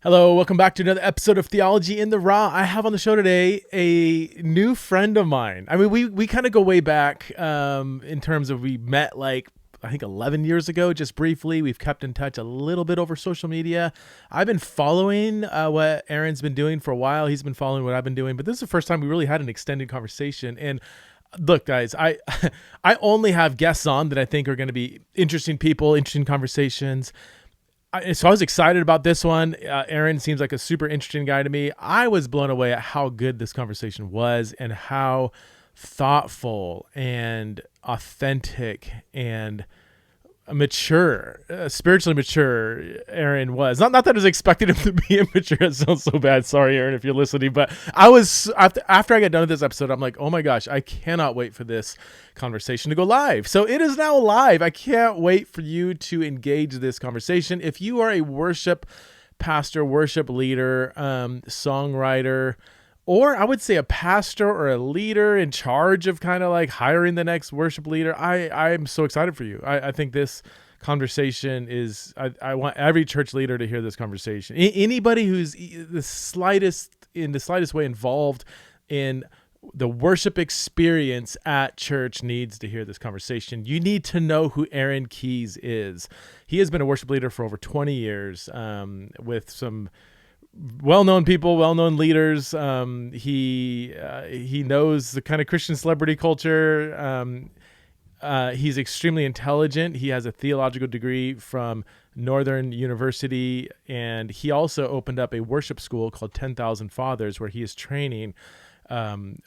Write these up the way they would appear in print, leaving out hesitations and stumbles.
Hello, welcome back to another episode of Theology in the Raw. I have on the show today a new friend of mine. I mean, we kind of go way back in terms of we met like, I think 11 years ago, just briefly. We've kept in touch a little bit over social media. I've been following what Aaron's been doing for a while. He's been following what I've been doing, but this is the first time we really had an extended conversation. And look, guys, I only have guests on that I think are going to be interesting people, interesting conversations. So I was excited about this one. Aaron seems like a super interesting guy to me. I was blown away at how good this conversation was and how thoughtful and authentic and mature, spiritually mature Aaron was. Not that I was expecting him to be immature. It sounds so bad. Sorry, Aaron, if you're listening. But I was, after I got done with this episode, I'm like, oh my gosh, I cannot wait for this conversation to go live. So it is now live. I can't wait for you to engage this conversation. If you are a worship pastor, worship leader, songwriter, or I would say a pastor or a leader in charge of kind of like hiring the next worship leader, I'm so excited for you. I think this conversation is, I want every church leader to hear this conversation. Anybody who's in the slightest way involved in the worship experience at church needs to hear this conversation. You need to know who Aaron Keys is. He has been a worship leader for over 20 years with some well-known people, well-known leaders. He knows the kind of Christian celebrity culture. He's extremely intelligent. He has a theological degree from Northern University, and he also opened up a worship school called 10,000 Fathers, where he is training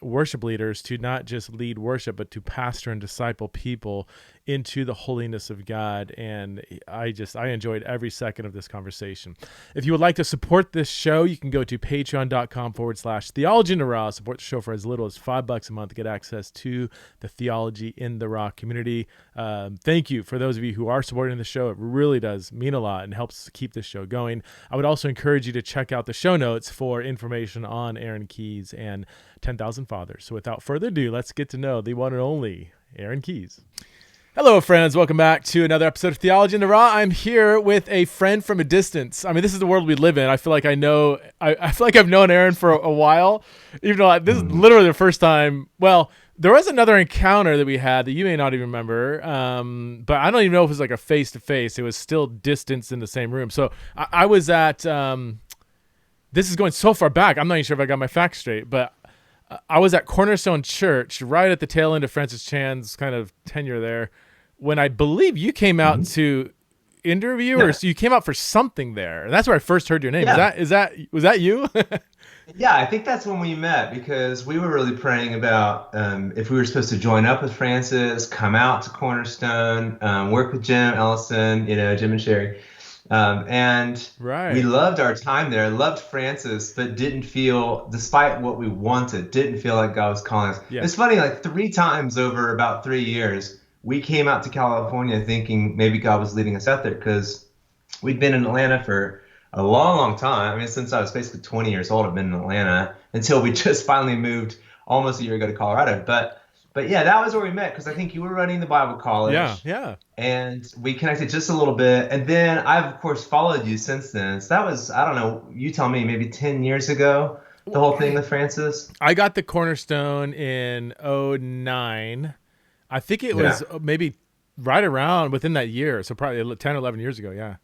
worship leaders to not just lead worship, but to pastor and disciple people into the holiness of God. And I enjoyed every second of this conversation. If you would like to support this show, you can go to patreon.com/theology in the raw. Support the show for as little as $5 a month to get access to the Theology in the Raw community. Thank you for those of you who are supporting the show. It really does mean a lot and helps keep this show going. I would also encourage you to check out the show notes for information on Aaron Keys and 10,000 Fathers. So without further ado, let's get to know the one and only Aaron Keys. Hello, friends. Welcome back to another episode of Theology in the Raw. I'm here with a friend from a distance. I mean, this is the world we live in. I feel like I feel like I've known Aaron for a while, even though this is literally the first time. Well, there was another encounter that we had that you may not even remember, but I don't even know if it was like a face-to-face. It was still distanced in the same room. So I was at, this is going so far back, I'm not even sure if I got my facts straight, but I was at Cornerstone Church right at the tail end of Francis Chan's kind of tenure there, when I believe you came out to interview, or so you came out for something there. And that's where I first heard your name. Yeah. Was that you? Yeah, I think that's when we met, because we were really praying about if we were supposed to join up with Francis, come out to Cornerstone, work with Jim Ellison, Jim and Sherry. And right. We loved our time there, loved Francis, but didn't feel, despite what we wanted, didn't feel like God was calling us. Yeah. It's funny, like 3 times over about 3 years, we came out to California thinking maybe God was leading us out there, because we'd been in Atlanta for a long, long time. I mean, since I was basically 20 years old, I've been in Atlanta until we just finally moved almost a year ago to Colorado. But yeah, that was where we met, because I think you were running the Bible college. Yeah. And we connected just a little bit. And then I've, of course, followed you since then. So that was, I don't know, you tell me, maybe 10 years ago, the whole thing with Francis? I got the Cornerstone in 2009. I think it was maybe right around within that year. So probably 10 or 11 years ago. Yeah.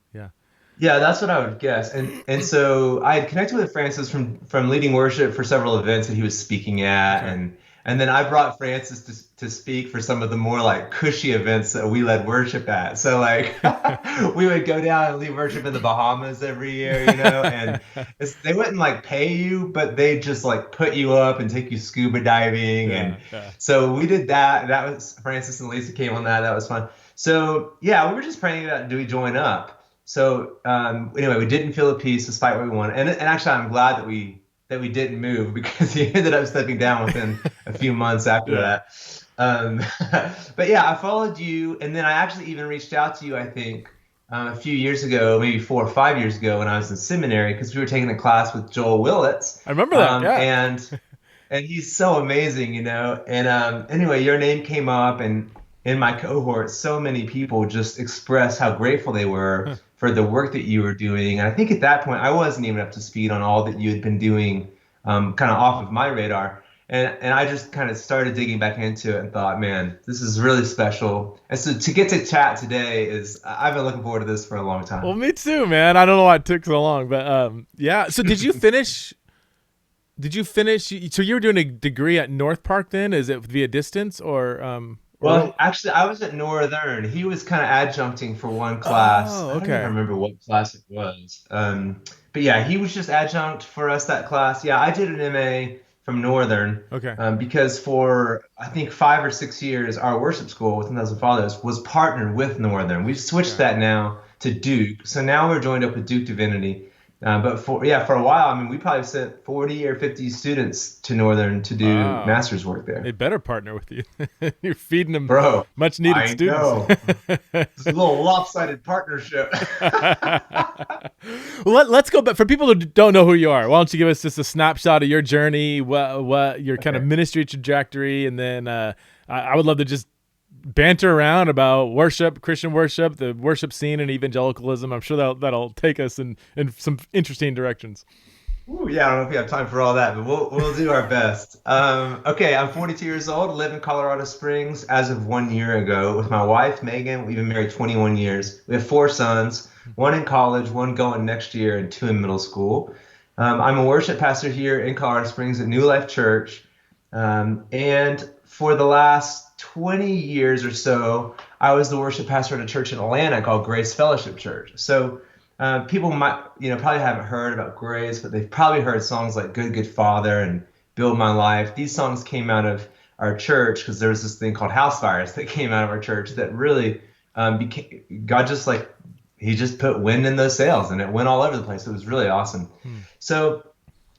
Yeah, that's what I would guess. And so I had connected with Francis from leading worship for several events that he was speaking at. Okay. And then I brought Francis to speak for some of the more like cushy events that we led worship at. So like we would go down and lead worship in the Bahamas every year, and they wouldn't like pay you, but they just like put you up and take you scuba diving. So we did that. That was Francis and Lisa came on that. That was fun. So yeah, we were just praying about, do we join up? So anyway, we didn't feel the peace despite what we wanted. And actually, I'm glad that we didn't move, because he ended up stepping down within a few months after that. But yeah, I followed you, and then I actually even reached out to you, I think, a few years ago, maybe 4 or 5 years ago, when I was in seminary, because we were taking a class with Joel Willits. I remember that, And he's so amazing, And anyway, your name came up, and in my cohort, so many people just expressed how grateful they were Huh. for the work that you were doing. And I think at that point, I wasn't even up to speed on all that you had been doing, kind of off of my radar. And I just kind of started digging back into it and thought, man, this is really special. And so to get to chat today I've been looking forward to this for a long Well, time. me too, man. I don't know why it took so long, but yeah. So did you finish? Did you finish? So you were doing a degree at North Park then? Is it via distance or what? Well, actually, I was at Northern. He was kind of adjuncting for one class. Oh, I don't even okay, remember what class it was. But yeah, he was just adjunct for us that class. Yeah, I did an MA from Northern okay, because for I think 5 or 6 years, our worship school with 10,000 Fathers was partnered with Northern. We've switched okay. that now to Duke. So now we're joined up with Duke Divinity. But for a while, I mean, we probably sent 40 or 50 students to Northern to do Wow. master's work They there. better partner with you. You're feeding them Bro, much needed I students. know. It's a little lopsided partnership. Well, let's go back for people who don't know who you are. Why don't you give us just a snapshot of your journey, what your kind of Okay. ministry trajectory, and then I would love to just banter around about worship, Christian worship, the worship scene, and evangelicalism. I'm sure that'll take us in some interesting directions. Ooh, yeah, I don't know if we have time for all that, but we'll do our best. Okay, I'm 42 years old, live in Colorado Springs as of 1 year ago with my wife, Megan. We've been married 21 years. We have four sons, one in college, one going next year, and two in middle school. I'm a worship pastor here in Colorado Springs at New Life Church. And for the last 20 years or so, I was the worship pastor at a church in Atlanta called Grace Fellowship Church. So people might, probably haven't heard about Grace, but they've probably heard songs like Good, Good Father and Build My Life. These songs came out of our church because there was this thing called house fires that came out of our church that really became, God just like, he just put wind in those sails and it went all over the place. It was really awesome. Hmm. So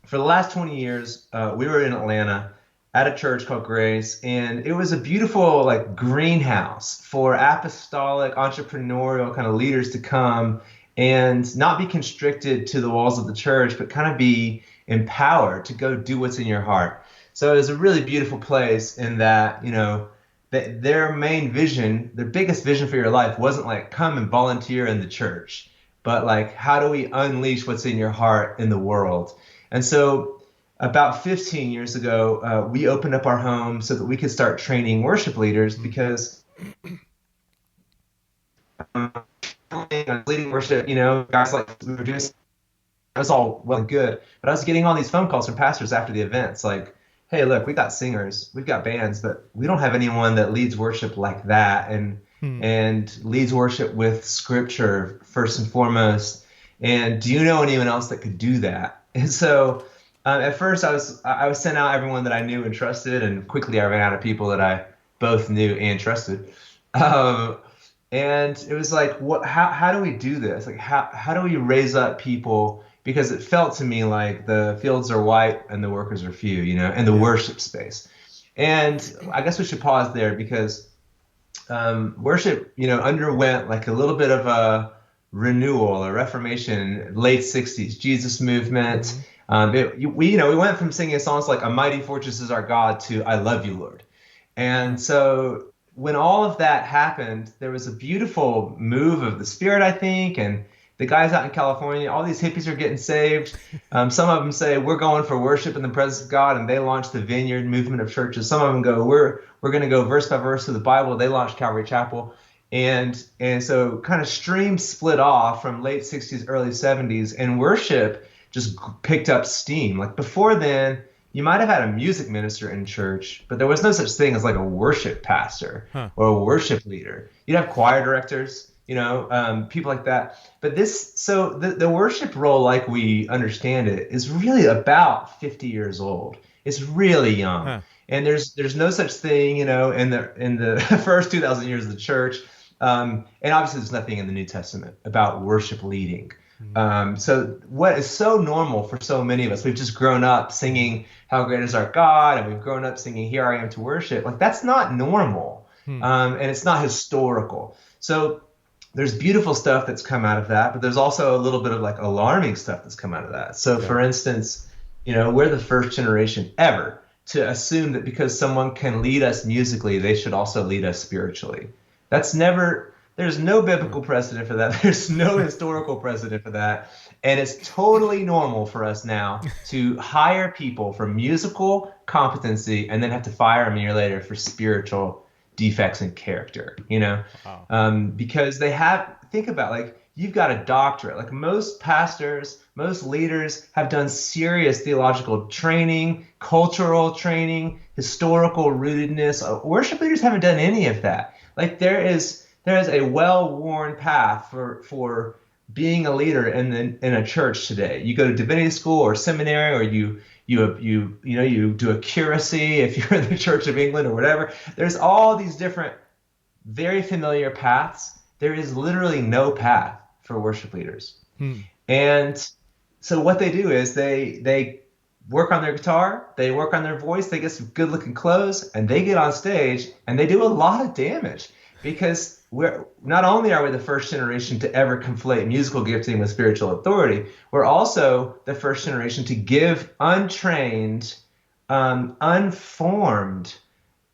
for the last 20 years, we were in Atlanta at a church called Grace, and it was a beautiful like greenhouse for apostolic, entrepreneurial kind of leaders to come and not be constricted to the walls of the church, but kind of be empowered to go do what's in your heart. So it was a really beautiful place in that, that their main vision, their biggest vision for your life wasn't like come and volunteer in the church, but like how do we unleash what's in your heart in the world? And so about 15 years ago, we opened up our home so that we could start training worship leaders Hmm. because leading worship, guys like we were doing, that was all well and good. But I was getting all these phone calls from pastors after the events like, hey, look, we got singers, we've got bands, but we don't have anyone that leads worship like that Hmm. and leads worship with scripture first and foremost. And do you know anyone else that could do that? And so at first I was sent out everyone that I knew and trusted, and quickly I ran out of people that I both knew and trusted. Um, and it was like, what? How do we do this? Like, how do we raise up people? Because it felt to me like the fields are white and the workers are few, in the Yeah. worship space. And I guess we should pause there because worship, underwent like a little bit of a renewal, a reformation, late '60s Jesus movement. Hmm. We went from singing songs like "A Mighty Fortress Is Our God" to "I Love You, Lord." Huh. And so when all of that happened, there was a beautiful move of the Spirit, I think, and the guys out in California, all these hippies are getting saved. Some of them say we're going for worship in the presence of God, and they launched the Vineyard movement of churches. Some of them go we're going to go verse by verse through the Bible. They launched Calvary Chapel, and so kind of streams split off from late '60s, early '70s, and worship just picked up steam. Like before then, you might have had a music minister in church, but there was no such thing as like a worship pastor Huh. or a worship leader. You'd have choir directors, people like that. But the worship role, like we understand it, is really about 50 years old. It's really young, Huh. and there's no such thing, in the first 2,000 years of the church. And obviously, there's nothing in the New Testament about worship leading. Hmm. So what is so normal for so many of us, we've just grown up singing "How Great Is Our God," and we've grown up singing "Here I Am to Worship." Like that's not normal, Hmm. and it's not historical. So there's beautiful stuff that's come out of that, but there's also a little bit of like alarming stuff that's come out of that. So Yeah. for instance, we're the first generation ever to assume that because someone can lead us musically, they should also lead us spiritually. That's never, there's no biblical precedent for that. There's no historical precedent for that. And it's totally normal for us now to hire people for musical competency and then have to fire them a year later for spiritual defects in character, Wow. because they have, think about like, you've got a doctorate. Like most pastors, most leaders have done serious theological training, cultural training, historical rootedness. Worship leaders haven't done any of that. Like there is a well-worn path for being a leader in a church today. You go to divinity school or seminary, or you do a curacy if you're in the Church of England or whatever. There's all these different, very familiar paths. There is literally no path for worship leaders. And so what they do is they work on their guitar, they work on their voice, they get some good looking clothes, and they get on stage and they do a lot of damage, because we're not only are we the first generation to ever conflate musical gifting with spiritual authority, we're also the first generation to give untrained, unformed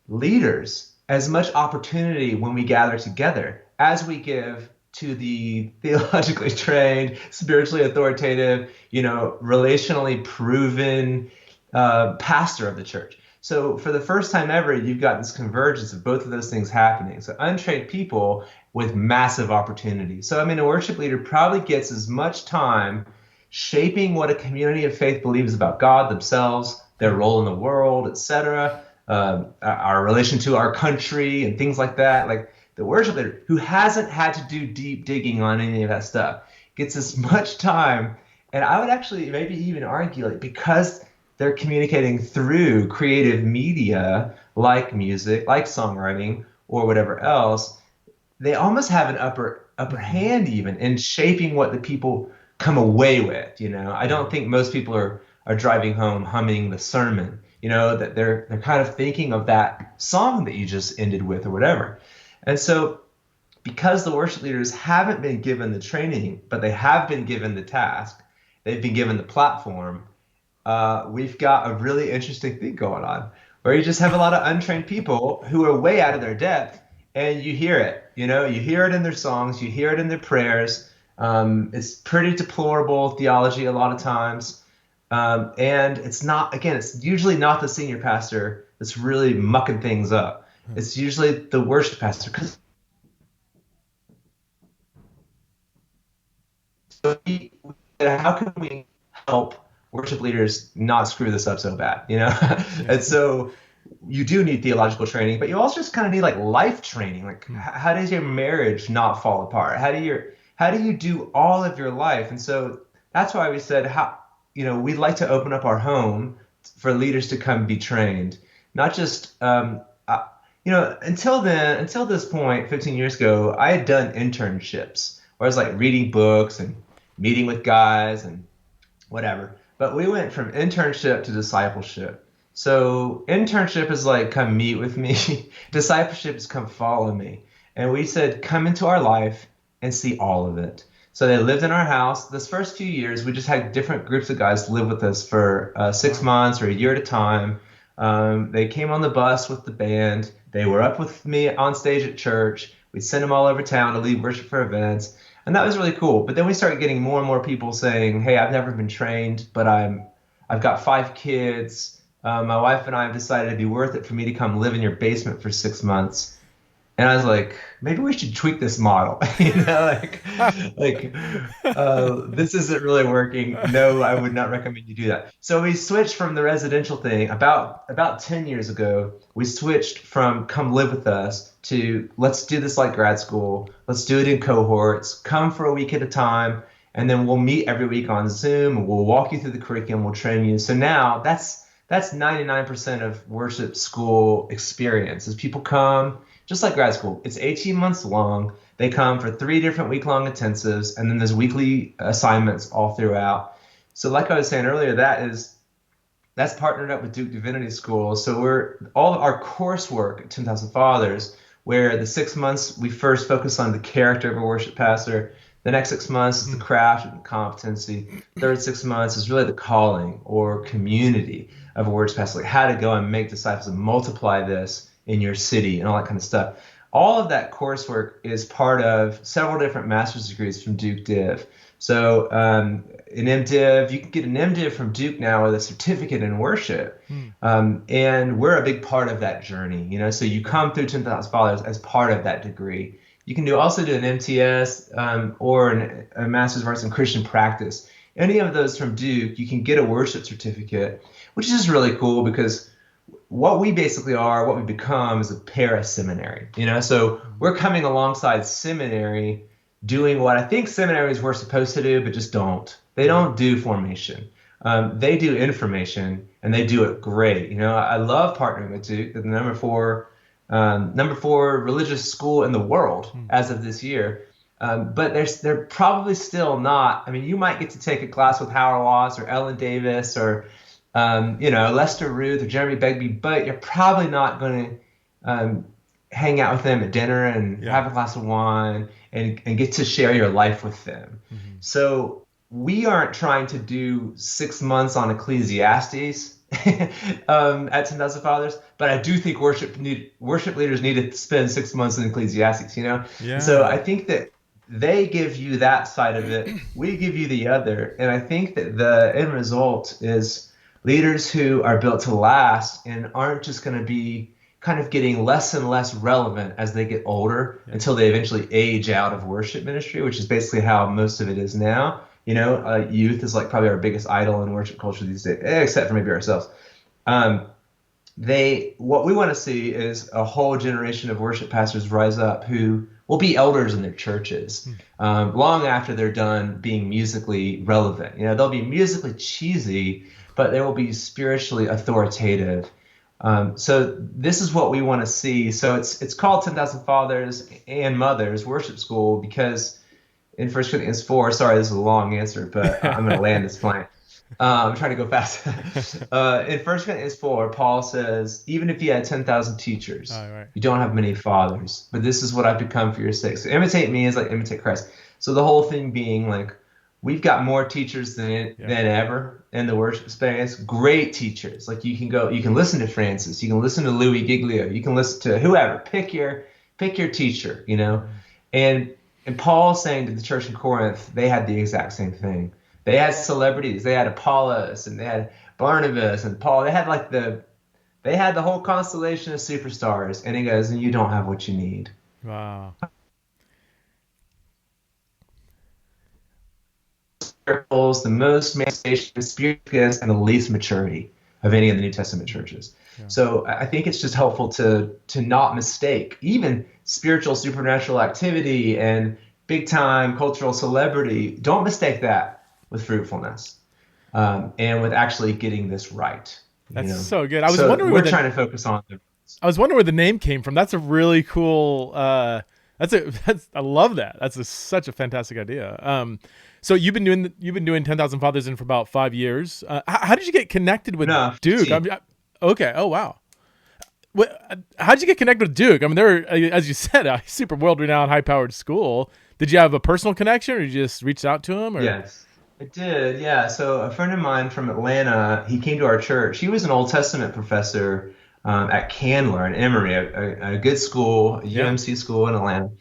leaders as much opportunity when we gather together as we give to the theologically trained, spiritually authoritative, relationally proven pastor of the church. So for the first time ever, you've got this convergence of both of those things happening. So untrained people with massive opportunity. So, a worship leader probably gets as much time shaping what a community of faith believes about God, themselves, their role in the world, etc., our relation to our country and things like that. Like the worship leader who hasn't had to do deep digging on any of that stuff gets as much time. And I would actually maybe even argue, like, because they're communicating through creative media like music, like songwriting, or whatever else, they almost have an upper hand even in shaping what the people come away with. I don't think most people are driving home humming the sermon, that they're kind of thinking of that song that you just ended with or whatever. And so because the worship leaders haven't been given the training, but they have been given the task, they've been given the platform, we've got a really interesting thing going on where you just have a lot of untrained people who are way out of their depth, and you hear it. You hear it in their songs, you hear it in their prayers. It's pretty deplorable theology a lot of times. And it's usually not the senior pastor that's really mucking things up. It's usually the worship pastor. So how can we help worship leaders not screw this up so bad, And so you do need theological training, but you also just kind of need like life training. Like how does your marriage not fall apart? How do you do all of your life? And so that's why we said we'd like to open up our home for leaders to come be trained, not just until this point, 15 years ago, I had done internships where I was like reading books and meeting with guys and whatever. But we went from internship to discipleship. So internship is like, come meet with me. Discipleship is come follow me. And we said, come into our life and see all of it. So they lived in our house. This first few years, we just had different groups of guys live with us for 6 months or a year at a time. They came on the bus with the band. They were up with me on stage at church. We'd send them all over town to lead worship for events. And that was really cool. But then we started getting more and more people saying, hey, I've never been trained, but I've got 5 kids. My wife and I have decided it'd be worth it for me to come live in your basement for 6 months. And I was like, maybe we should tweak this model. This isn't really working. No, I would not recommend you do that. So we switched from the residential thing about 10 years ago. We switched from come live with us to let's do this like grad school. Let's do it in cohorts. Come for a week at a time. And then we'll meet every week on Zoom. We'll walk you through the curriculum. We'll train you. So now that's 99% of worship school experience is people come just like grad school. It's 18 months long. They come for 3 different week-long intensives, and then there's weekly assignments all throughout. So like I was saying earlier, that's partnered up with Duke Divinity School. So all of our coursework at 10,000 Fathers, where the 6 months we first focus on the character of a worship pastor, The next 6 months is the Mm. craft and competency. Third 6 months is really the calling or community of a words pastor, like how to go and make disciples and multiply this in your city and all that kind of stuff. All of that coursework is part of several different master's degrees from Duke Div. So an MDiv, you can get an MDiv from Duke now with a certificate in worship. Mm. And we're a big part of that journey, you know. So you come through 10,000 Fathers as part of that degree. You can also do an MTS or a Master's of Arts in Christian Practice. Any of those from Duke, you can get a worship certificate, which is just really cool because what we basically are, what we become is a para-seminary, you know? So we're coming alongside seminary doing what I think seminaries were supposed to do, but just don't. They don't do formation. They do information, and they do it great. You know, I love partnering with Duke, the number four religious school in the world as of this year. But they're probably still not. I mean, you might get to take a class with Howard Watts or Ellen Davis or Lester Ruth or Jeremy Begbie, but you're probably not going to hang out with them at dinner and have a glass of wine and get to share your life with them. Mm-hmm. So we aren't trying to do 6 months on Ecclesiastes at 10,000 Fathers, but I do think worship leaders need to spend 6 months in Ecclesiastes, you know? Yeah. So I think that they give you that side of it. We give you the other. And I think that the end result is leaders who are built to last and aren't just going to be kind of getting less and less relevant as they get older until they eventually age out of worship ministry, which is basically how most of it is now. You know, youth is like probably our biggest idol in worship culture these days, except for maybe ourselves. What we want to see is a whole generation of worship pastors rise up who will be elders in their churches long after they're done being musically relevant. You know, they'll be musically cheesy, but they will be spiritually authoritative. So this is what we want to see. So it's called 10,000 Fathers and Mothers Worship School because in 1 Corinthians 4, sorry, this is a long answer, but I'm going to land this plane. I'm trying to go fast. In 1 Corinthians 4, Paul says, even if you had 10,000 teachers, you don't have many fathers, but this is what I've become for your sake. So imitate me is like imitate Christ. So the whole thing being like, we've got more teachers than ever in the worship space. Great teachers. Like you can listen to Francis, you can listen to Louis Giglio, you can listen to whoever. Pick your teacher, you know. And Paul's saying to the church in Corinth, they had the exact same thing. They had celebrities. They had Apollos and they had Barnabas and Paul. They had the whole constellation of superstars. And he goes, and you don't have what you need. Wow. The most manifestation, spiritual gifts, and the least maturity of any of the New Testament churches. Yeah. So I think it's just helpful to not mistake even spiritual supernatural activity and big time cultural celebrity. Don't mistake that with fruitfulness and with actually getting this right. That's so good. I was wondering we're trying to focus on. I was wondering where the name came from. That's a really cool. I love that. That's such a fantastic idea. So you've been doing 10,000 Fathers in for about 5 years. How did you get connected with Duke? Okay. Oh wow. How did you get connected with Duke? I mean, they're, as you said, a super world-renowned, high-powered school. Did you have a personal connection, or you just reached out to him? Or? Yes, I did. Yeah. So a friend of mine from Atlanta, he came to our church. He was an Old Testament professor at Candler in Emory, a good school, a UMC school in Atlanta.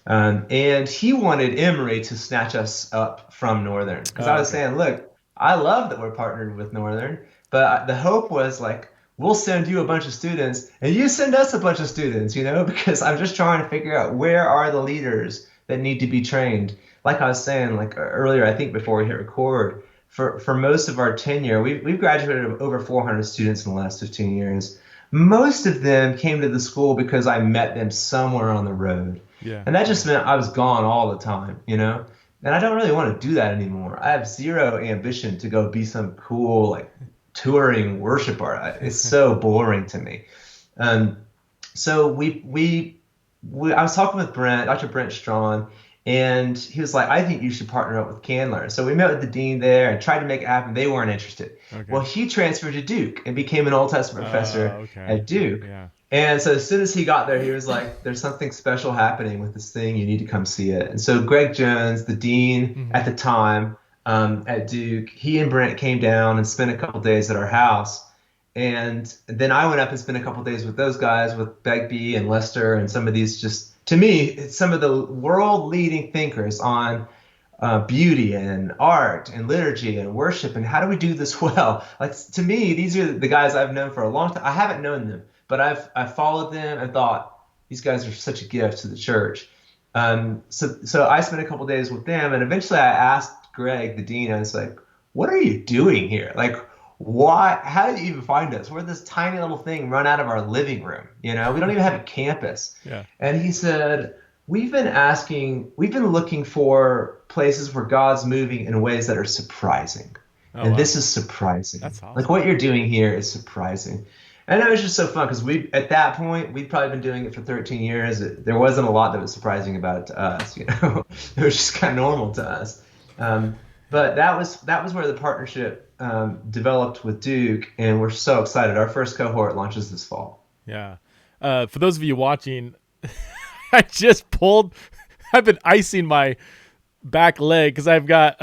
And he wanted Emory to snatch us up from Northern because I was saying, look, I love that we're partnered with Northern, but the hope was like, we'll send you a bunch of students and you send us a bunch of students, you know, because I'm just trying to figure out where are the leaders that need to be trained. Like I was saying, like earlier, I think before we hit record, for most of our tenure, we've graduated over 400 students in the last 15 years. Most of them came to the school because I met them somewhere on the road. Yeah. And that just meant I was gone all the time, you know? And I don't really want to do that anymore. I have zero ambition to go be some cool, like, touring worship art. It's so boring to me. So I was talking with Dr. Brent Strawn, and he was like, I think you should partner up with Candler. So we met with the dean there and tried to make it happen. They weren't interested. Okay. Well, he transferred to Duke and became an Old Testament professor at Duke. Yeah. And so as soon as he got there, he was like, there's something special happening with this thing. You need to come see it. And so Greg Jones, the dean Mm-hmm. at the time at Duke, he and Brent came down and spent a couple days at our house. And then I went up and spent a couple days with those guys, with Begbie and Lester and some of these just, to me, it's some of the world leading thinkers on beauty and art and liturgy and worship and how do we do this well. Like to me, these are the guys I've known for a long time. I haven't known them, but I've followed them and thought these guys are such a gift to the church. So I spent a couple days with them, and eventually I asked Greg, the dean, I was like, "What are you doing here? Like, why? How did you even find us? We're this tiny little thing run out of our living room. You know, we don't even have a campus." Yeah. And he said, we've been looking for places where God's moving in ways that are surprising. Oh, And wow. this is surprising. That's awesome. Like what you're doing here is surprising. And it was just so fun because at that point, we'd probably been doing it for 13 years. There wasn't a lot that was surprising about it to us, you know, it was just kind of normal to us. But that was where the partnership developed with Duke. And we're so excited. Our first cohort launches this fall. Yeah. For those of you watching, I just pulled. I've been icing my back leg because I've got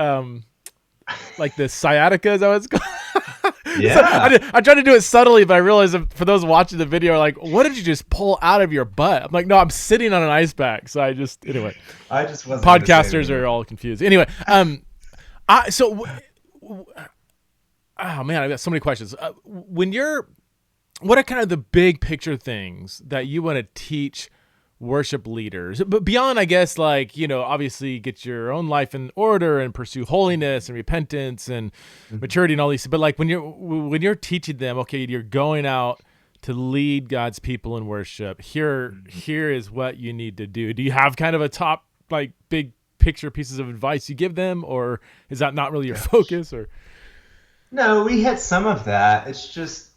like the sciatica. Is that what it's called? Yeah. So I tried to do it subtly, but I realized that for those watching the video are like, "What did you just pull out of your butt?" I'm like, "No, I'm sitting on an ice pack." So anyway, I just wasn't gonna say podcasters anything. are all confused. Anyway, oh man, I've got so many questions. What are kind of the big picture things that you want to teach worship leaders, but beyond, I guess, like, obviously get your own life in order and pursue holiness and repentance and maturity and all these, but like when you're teaching them, okay, you're going out to lead God's people in worship, here is what you need to do. Do you have kind of a top, like, big picture pieces of advice you give them, or is that not really your focus? Or No, we had some of that. It's just,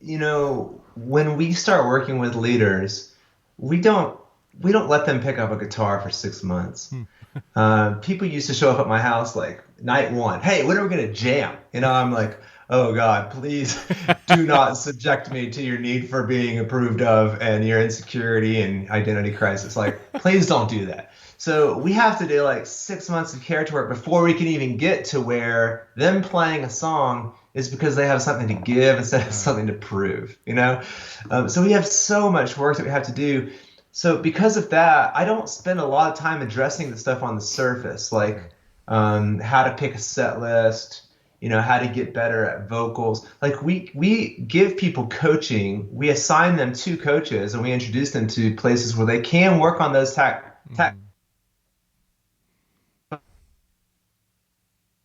when we start working with leaders, we don't let them pick up a guitar for 6 months. People used to show up at my house like night one. Hey, when are we gonna jam? I'm like, oh God, please do not subject me to your need for being approved of and your insecurity and identity crisis. Like, please don't do that. So we have to do like 6 months of character work before we can even get to where them playing a song is because they have something to give instead of something to prove, So we have so much work that we have to do. So because of that, I don't spend a lot of time addressing the stuff on the surface, like how to pick a set list, how to get better at vocals. Like we give people coaching, we assign them to coaches, and we introduce them to places where they can work on those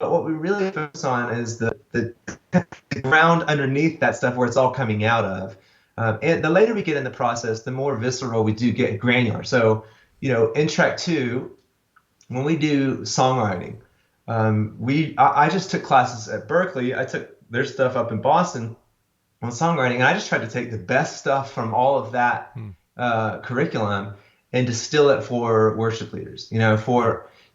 But what we really focus on is the ground underneath that stuff where it's all coming out of. And the later we get in the process, the more visceral we do get granular. So, in track 2, when we do songwriting, I just took classes at Berkeley. I took their stuff up in Boston on songwriting, and I just tried to take the best stuff from all of that curriculum and distill it for worship leaders.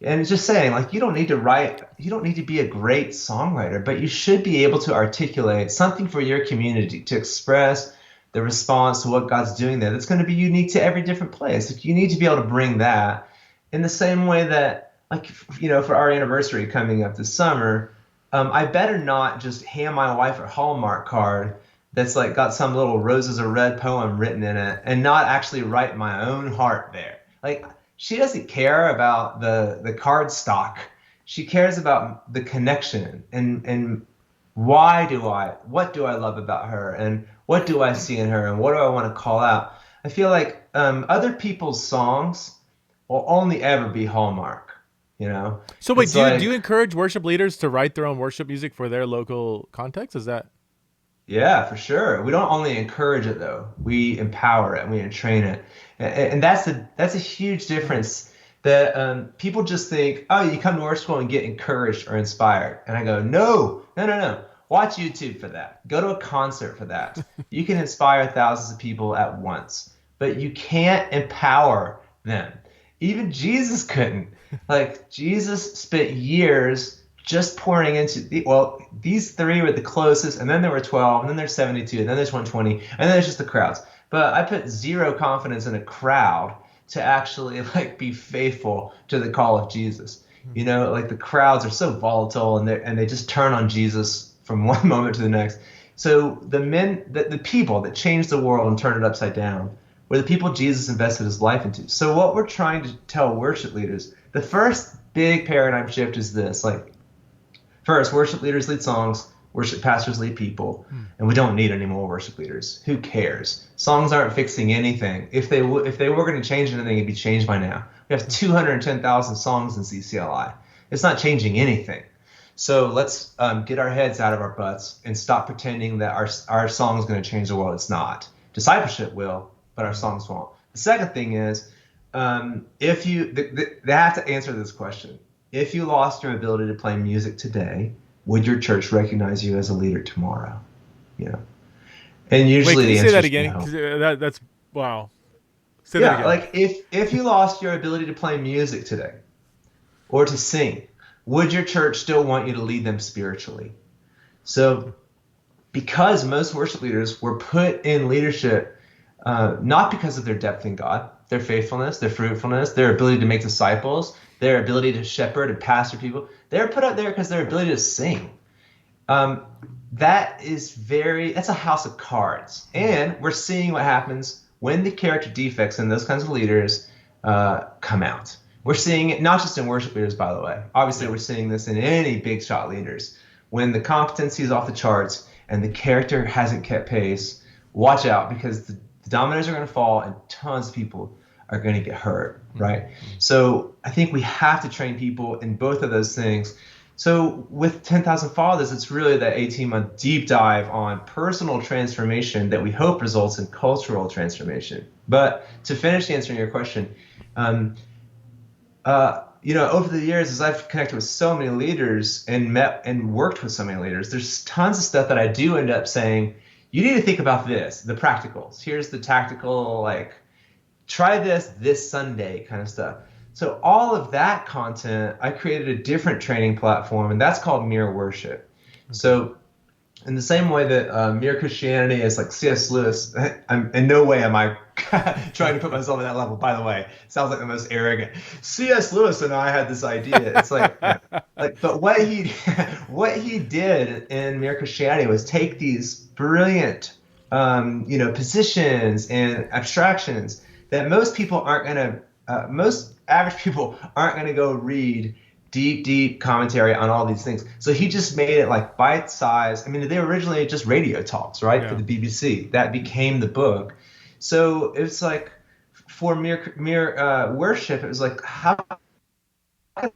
And it's just saying, like, you don't need to be a great songwriter, but you should be able to articulate something for your community to express the response to what God's doing there. That's going to be unique to every different place. Like, you need to be able to bring that in the same way that, like, for our anniversary coming up this summer, I better not just hand my wife a Hallmark card that's like got some little roses are red poem written in it and not actually write my own heart there. Like, she doesn't care about the card stock. She cares about the connection and what do I love about her and what do I see in her and what do I want to call out? I feel like other people's songs will only ever be Hallmark, So wait, It's do you encourage worship leaders to write their own worship music for their local context? Is that? Yeah, for sure. We don't only encourage it though. We empower it and we train it. And that's a huge difference that people just think, oh, you come to our school and get encouraged or inspired. And I go, no. Watch YouTube for that. Go to a concert for that. You can inspire thousands of people at once, but you can't empower them. Even Jesus couldn't. Like, Jesus spent years just pouring into these three were the closest, and then there were 12, and then there's 72, and then there's 120, and then there's just the crowds. But I put zero confidence in a crowd to actually like be faithful to the call of Jesus. Like the crowds are so volatile, and they just turn on Jesus from one moment to the next. So the people that changed the world and turned it upside down were the people Jesus invested his life into. So what we're trying to tell worship leaders, the first big paradigm shift is this: like, first, worship leaders lead songs, worship pastors lead people, and we don't need any more worship leaders. Who cares? Songs aren't fixing anything. If they were going to change anything, it'd be changed by now. We have 210,000 songs in CCLI. It's not changing anything. So let's get our heads out of our butts and stop pretending that our song is going to change the world. It's not. Discipleship will, but our songs won't. The second thing is, they have to answer this question. If you lost your ability to play music today, would your church recognize you as a leader tomorrow? And usually the answer is no. Say that again? 'Cause that's wow. Say that again. Like if you lost your ability to play music today or to sing, would your church still want you to lead them spiritually? So because most worship leaders were put in leadership not because of their depth in God, their faithfulness, their fruitfulness, their ability to make disciples, their ability to shepherd and pastor people, they're put up there because their ability to sing. That's a house of cards. And we're seeing what happens when the character defects in those kinds of leaders come out. We're seeing it not just in worship leaders, by the way. Obviously, we're seeing this in any big shot leaders. When the competency is off the charts and the character hasn't kept pace, watch out, because the dominoes are going to fall and tons of people are going to get hurt, right? So I think we have to train people in both of those things. So with 10,000 Fathers, it's really that 18-month deep dive on personal transformation that we hope results in cultural transformation. But to finish answering your question, over the years, as I've connected with so many leaders and met and worked with so many leaders, there's tons of stuff that I do end up saying, you need to think about this, the practicals. Here's the tactical, like, try this Sunday kind of stuff. So all of that content, I created a different training platform, and that's called Mere Worship. So in the same way that Mere Christianity is like C.S. Lewis, in no way am I trying to put myself at that level, by the way. It sounds like the most arrogant. C.S. Lewis and I had this idea. It's but what he did in Mere Christianity was take these brilliant, positions and abstractions that most average people aren't going to go read deep commentary on all these things. So he just made it like bite-sized. I mean, they were originally just radio talks, right, for the BBC. That became the book. So it's like for mere worship, it was like how I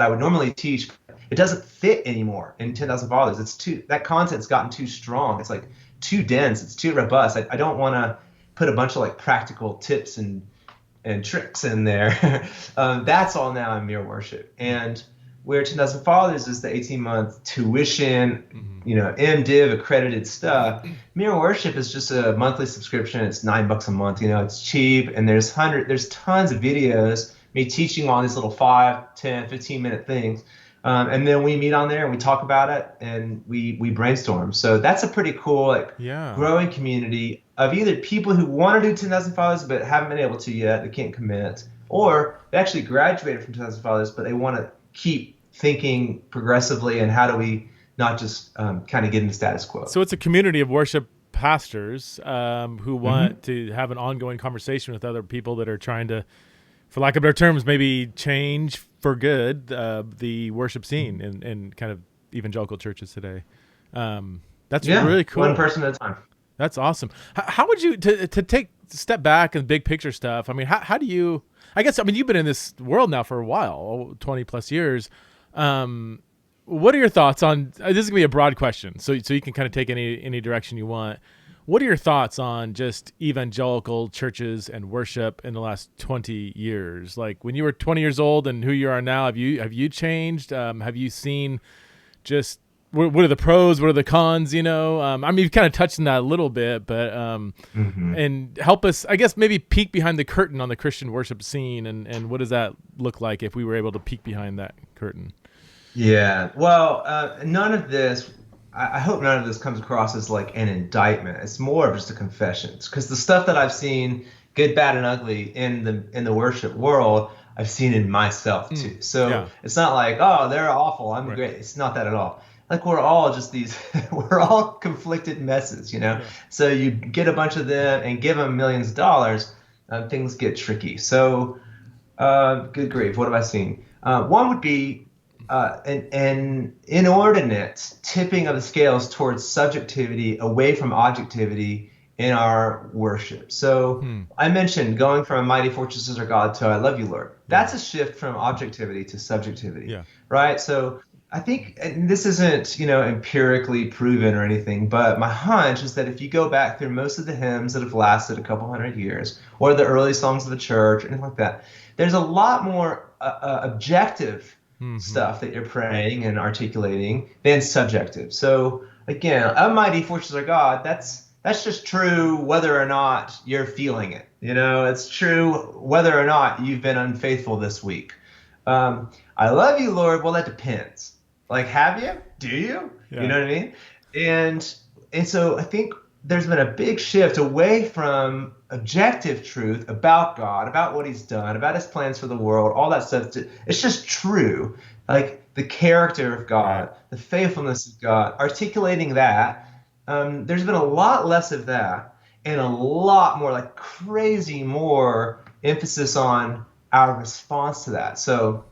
would normally teach. It doesn't fit anymore in 10,000 Fathers. That content's gotten too strong. It's like too dense. It's too robust. I don't want to put a bunch of like practical tips and tricks in there. That's all now in Mere Worship. And where 10,000 Fathers is the 18-month tuition, MDiv accredited stuff. Mere Worship is just a monthly subscription. It's $9 a month. It's cheap, and there's tons of videos, me teaching all these little 5, 10, 15-minute things. And then we meet on there and we talk about it and we brainstorm. So that's a pretty cool growing community of either people who want to do 10,000 Fathers but haven't been able to yet, they can't commit, or they actually graduated from 10,000 Fathers but they want to keep thinking progressively and how do we not just kind of get in the status quo. So it's a community of worship pastors who want to have an ongoing conversation with other people that are trying to, for lack of better terms, maybe change for good the worship scene in kind of evangelical churches today. That's really cool. One person at a time. That's awesome. How would you to take a step back and big picture stuff? I mean, how do you? I guess you've been in this world now for a while, 20 plus years. What are your thoughts on? This is gonna be a broad question, so you can kind of take any direction you want. What are your thoughts on just evangelical churches and worship in the last 20 years? Like when you were 20 years old and who you are now, have you changed? Have you seen just what are the pros, what are the cons, you know? I mean, you've kind of touched on that a little bit, but and help us, I guess, maybe peek behind the curtain on the Christian worship scene, and what does that look like if we were able to peek behind that curtain? Yeah. Well, none of this, I hope none of this comes across as like an indictment. It's more of just a confession. Because the stuff that I've seen, good, bad, and ugly in the worship world, I've seen in myself too. So it's not like, oh, they're awful, I'm great. It's not that at all. Like we're all just these, we're all conflicted messes, you know? Yeah. So you get a bunch of them and give them millions of dollars, things get tricky. So, good grief, what have I seen? One would be an inordinate tipping of the scales towards subjectivity away from objectivity in our worship. So I mentioned going from mighty fortresses are God to I love you, Lord. That's a shift from objectivity to subjectivity, right? So I think, and this isn't, empirically proven or anything, but my hunch is that if you go back through most of the hymns that have lasted a couple hundred years, or the early songs of the church, or anything like that, there's a lot more objective stuff that you're praying and articulating than subjective. So again, a mighty fortress of God, that's just true whether or not you're feeling it. It's true whether or not you've been unfaithful this week. I love you, Lord. Well, that depends. Like, have you? Do you? Yeah. You know what I mean? And so I think there's been a big shift away from objective truth about God, about what he's done, about his plans for the world, all that stuff. It's just true. Like the character of God, the faithfulness of God, articulating that. There's been a lot less of that and a lot more, like crazy more emphasis on our response to that. So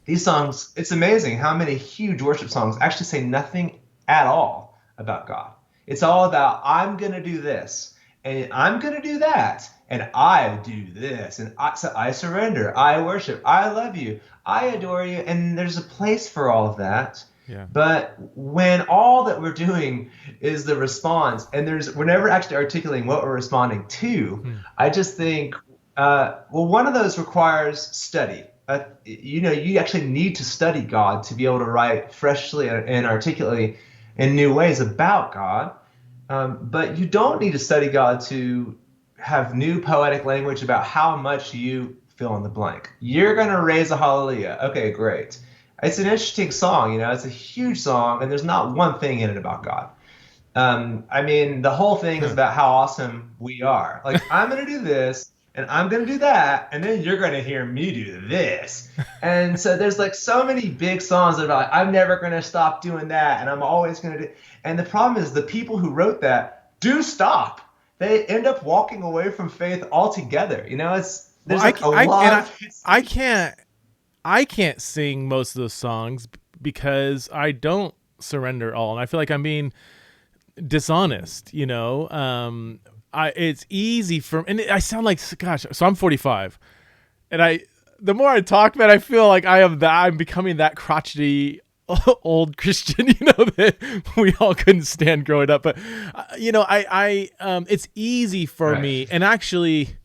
these songs, it's amazing how many huge worship songs actually say nothing at all about God. It's all about, I'm going to do this, and I'm going to do that, and I do this, and I surrender, I worship, I love you, I adore you, and there's a place for all of that. Yeah. But when all that we're doing is the response, and we're never actually articulating what we're responding to, I just think, one of those requires study. You actually need to study God to be able to write freshly and articulately in new ways about God. But you don't need to study God to have new poetic language about how much you fill in the blank. You're going to raise a hallelujah. Okay, great. It's an interesting song, it's a huge song, and there's not one thing in it about God. The whole thing is about how awesome we are. Like, I'm going to do this, and I'm going to do that, and then you're going to hear me do this. And so there's like so many big songs that are like, I'm never going to stop doing that, and I'm always going to do. And the problem is the people who wrote that do stop. They end up walking away from faith altogether. I can't sing most of those songs because I don't surrender all, and I feel like I'm being dishonest. It's easy and I sound like, gosh. So I'm 45, and the more I talk, man, I feel like I'm becoming that crotchety old Christian, that we all couldn't stand growing up. But it's easy for me, and actually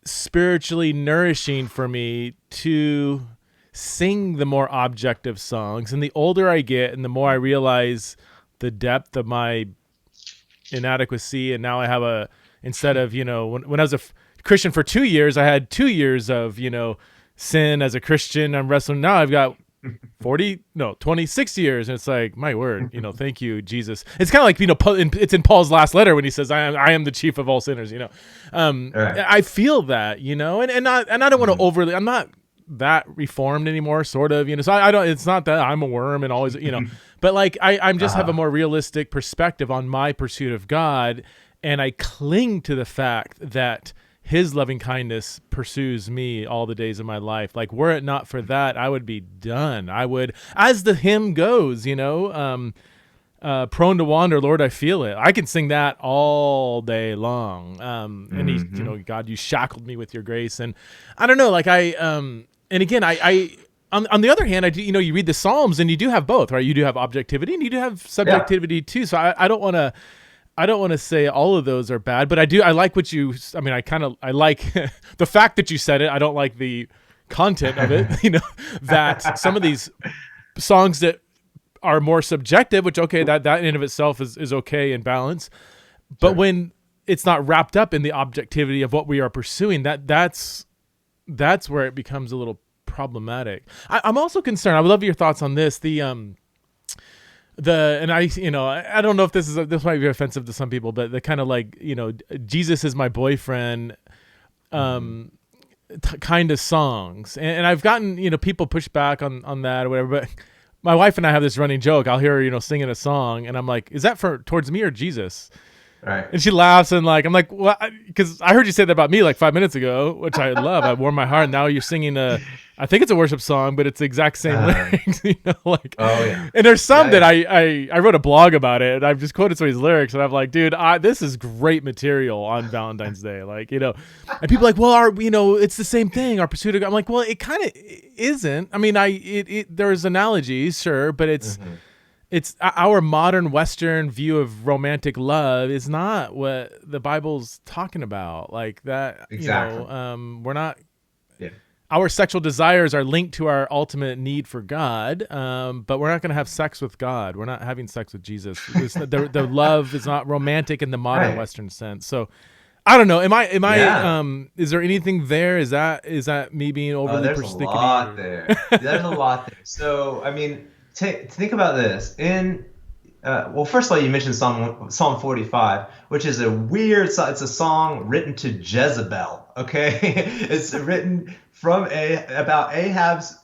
spiritually nourishing for me to sing the more objective songs. And the older I get and the more I realize the depth of my inadequacy, and now I have instead of when I was a Christian for 2 years, I had 2 years of sin as a Christian. I'm wrestling. Now I've got 26 years, and it's like, my word, thank you, Jesus. It's kind of like it's in Paul's last letter when he says, I am the chief of all sinners. Right. I feel that, and I don't want to overly. I'm not that reformed anymore, sort of. So I don't. It's not that I'm a worm and always, but like I'm just have a more realistic perspective on my pursuit of God, and I cling to the fact that his loving kindness pursues me all the days of my life. Like, were it not for that, I would be done. I would, as the hymn goes, prone to wander, Lord, I feel it. I can sing that all day long. And he, God, you shackled me with your grace. And I don't know, like and again, I on the other hand, I do, you read the Psalms and you do have both, right? You do have objectivity and you do have subjectivity too. So I don't want to say all of those are bad, but I like what I like the fact that you said it. I don't like the content of it, that some of these songs that are more subjective, which, okay, that in and of itself is okay in balance. But Sure. when it's not wrapped up in the objectivity of what we are pursuing, that's where it becomes a little problematic. I'm also concerned. I would love your thoughts on this. And I don't know if this might be offensive to some people, but the kind of like, Jesus is my boyfriend, kind of songs. And I've gotten, people push back on that or whatever, but my wife and I have this running joke. I'll hear her, singing a song and I'm like, is that towards me or Jesus? Right. And she laughs and like, I'm like, well, because I heard you say that about me like 5 minutes ago, which I love. I warmed my heart. And now you're singing I think it's a worship song, but it's the exact same lyrics, like. Oh yeah. And there's some Yeah, that yeah. I wrote a blog about it, and I've just quoted some of these lyrics, and I'm like, dude, this is great material on Valentine's Day, like, and people are like, well, it's the same thing, our pursuit of God. I'm like, well, it kind of isn't. I mean, there's analogies, sure, but it's our modern Western view of romantic love is not what the Bible's talking about, like that. Exactly. We're not. Yeah. Our sexual desires are linked to our ultimate need for God, but we're not going to have sex with God. We're not having sex with Jesus. The love is not romantic in the modern Right. Western sense. So, I don't know. Am I? Yeah. Is there anything there? Is that me being overly There's a persnickety? lot there. There's a lot there. So, I mean, think about this. Well, first of all, you mentioned Psalm 45, which is a weird song. It's a song written to Jezebel. Okay, it's written about Ahab's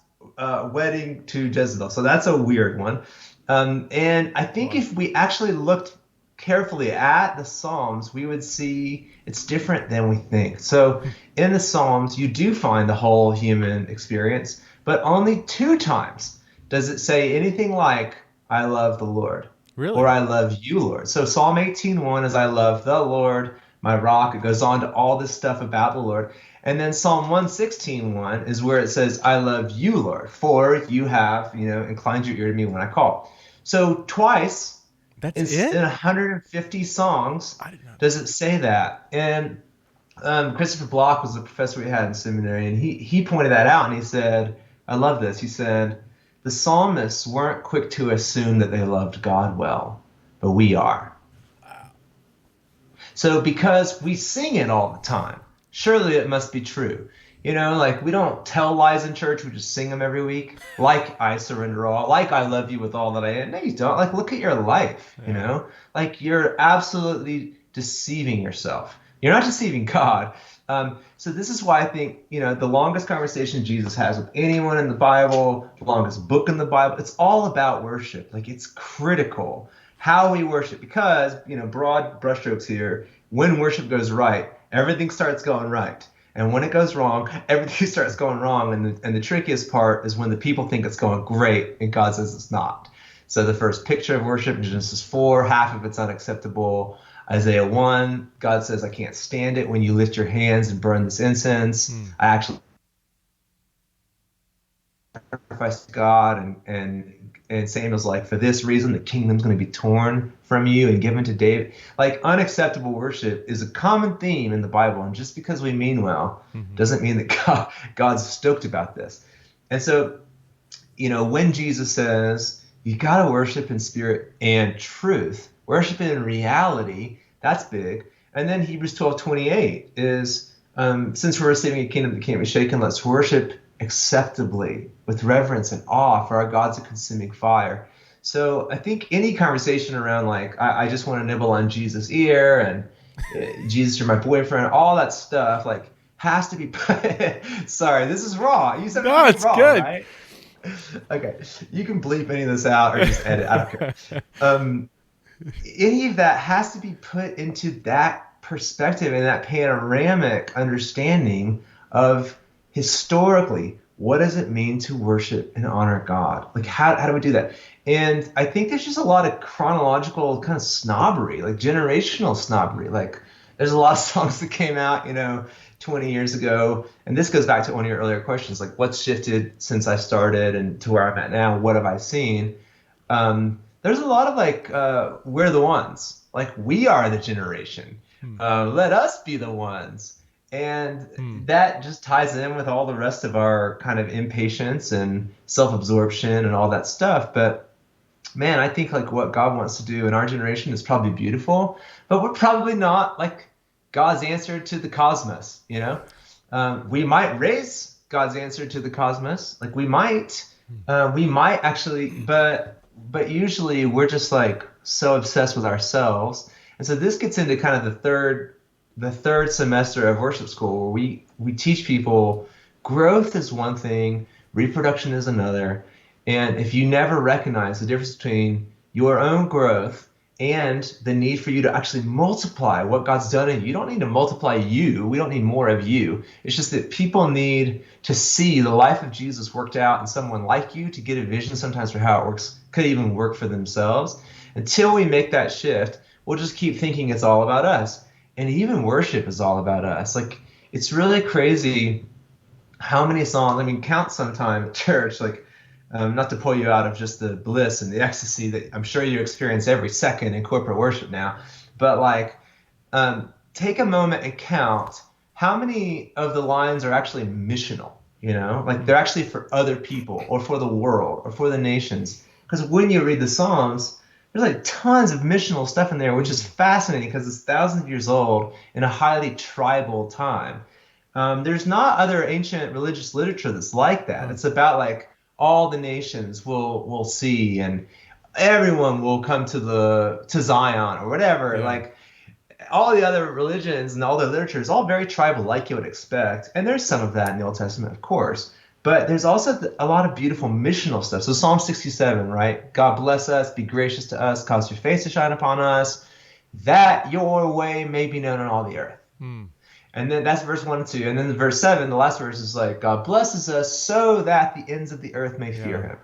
wedding to Jezebel. So that's a weird one. And I think if we actually looked carefully at the Psalms, we would see it's different than we think. So in the Psalms, you do find the whole human experience, but only 2 times does it say anything like, I love the Lord. Really? Or I love you, Lord. So Psalm 18:1 is I love the Lord, my rock. It goes on to all this stuff about the Lord. And then Psalm 116:1 is where it says, I love you, Lord, for you have, inclined your ear to me when I call. So twice in 150 songs does it say that. And Christopher Block was the professor we had in seminary, and he pointed that out, and he said, I love this. He said, the psalmists weren't quick to assume that they loved God well, but we are. So because we sing it all the time, surely it must be true. Like we don't tell lies in church, we just sing them every week. Like I surrender all, like I love you with all that I am. No, you don't. Like look at your life, Like you're absolutely deceiving yourself. You're not deceiving God. So this is why I think, the longest conversation Jesus has with anyone in the Bible, the longest book in the Bible, it's all about worship. Like it's critical how we worship because, broad brushstrokes here, when worship goes right, everything starts going right. And when it goes wrong, everything starts going wrong. And the trickiest part is when the people think it's going great and God says it's not. So the first picture of worship in Genesis 4, half of it's unacceptable. Isaiah 1, God says, I can't stand it when you lift your hands and burn this incense. I actually sacrifice to God. And Samuel's like, for this reason, the kingdom's going to be torn from you and given to David. Like unacceptable worship is a common theme in the Bible. And just because we mean well doesn't mean that God's stoked about this. And so, when Jesus says, you got to worship in spirit and truth, worship in reality, that's big. And then Hebrews 12:28 is, since we're receiving a kingdom that can't be shaken, let's worship acceptably with reverence and awe, for our God's a consuming fire. So I think any conversation around like, I just want to nibble on Jesus' ear and Jesus, you're my boyfriend, all that stuff, like has to be sorry, this is raw. You said no, it's raw, good. Right? Okay, you can bleep any of this out or just edit. I don't care. Any of that has to be put into that perspective and that panoramic understanding of historically, what does it mean to worship and honor God? Like, how do we do that? And I think there's just a lot of chronological kind of snobbery, like generational snobbery. Like, there's a lot of songs that came out, 20 years ago. And this goes back to one of your earlier questions, like what's shifted since I started and to where I'm at now? What have I seen? There's a lot of like, we're the ones. Like, we are the generation. Let us be the ones. And that just ties in with all the rest of our kind of impatience and self-absorption and all that stuff. But man, I think like what God wants to do in our generation is probably beautiful, but we're probably not like God's answer to the cosmos, you know? We might raise God's answer to the cosmos, like we might actually, but usually we're just like so obsessed with ourselves. And so this gets into kind of the third semester of worship school where we teach people growth is one thing, reproduction is another. And if you never recognize the difference between your own growth and the need for you to actually multiply what God's done in you, you don't need to multiply you. We don't need more of you. It's just that people need to see the life of Jesus worked out in someone like you to get a vision sometimes for how it works, could even work for themselves. Until we make that shift, we'll just keep thinking it's all about us. And even worship is all about us. Like, it's really crazy how many songs, I mean, count sometime at church, like, not to pull you out of just the bliss and the ecstasy that I'm sure you experience every second in corporate worship now, but like, take a moment and count how many of the lines are actually missional, like they're actually for other people or for the world or for the nations. Because when you read the Psalms, there's like tons of missional stuff in there, which is fascinating because it's thousands of years old in a highly tribal time. There's not other ancient religious literature that's like that. It's about like all the nations will see, and everyone will come to Zion or whatever. Yeah. Like all the other religions and all the literature is all very tribal, like you would expect. And there's some of that in the Old Testament, of course. But there's also a lot of beautiful missional stuff. So Psalm 67, right? God bless us, be gracious to us, cause your face to shine upon us, that your way may be known on all the earth. Mm. And then that's verse 1 and 2. And then verse 7, the last verse is like, God blesses us so that the ends of the earth may fear him.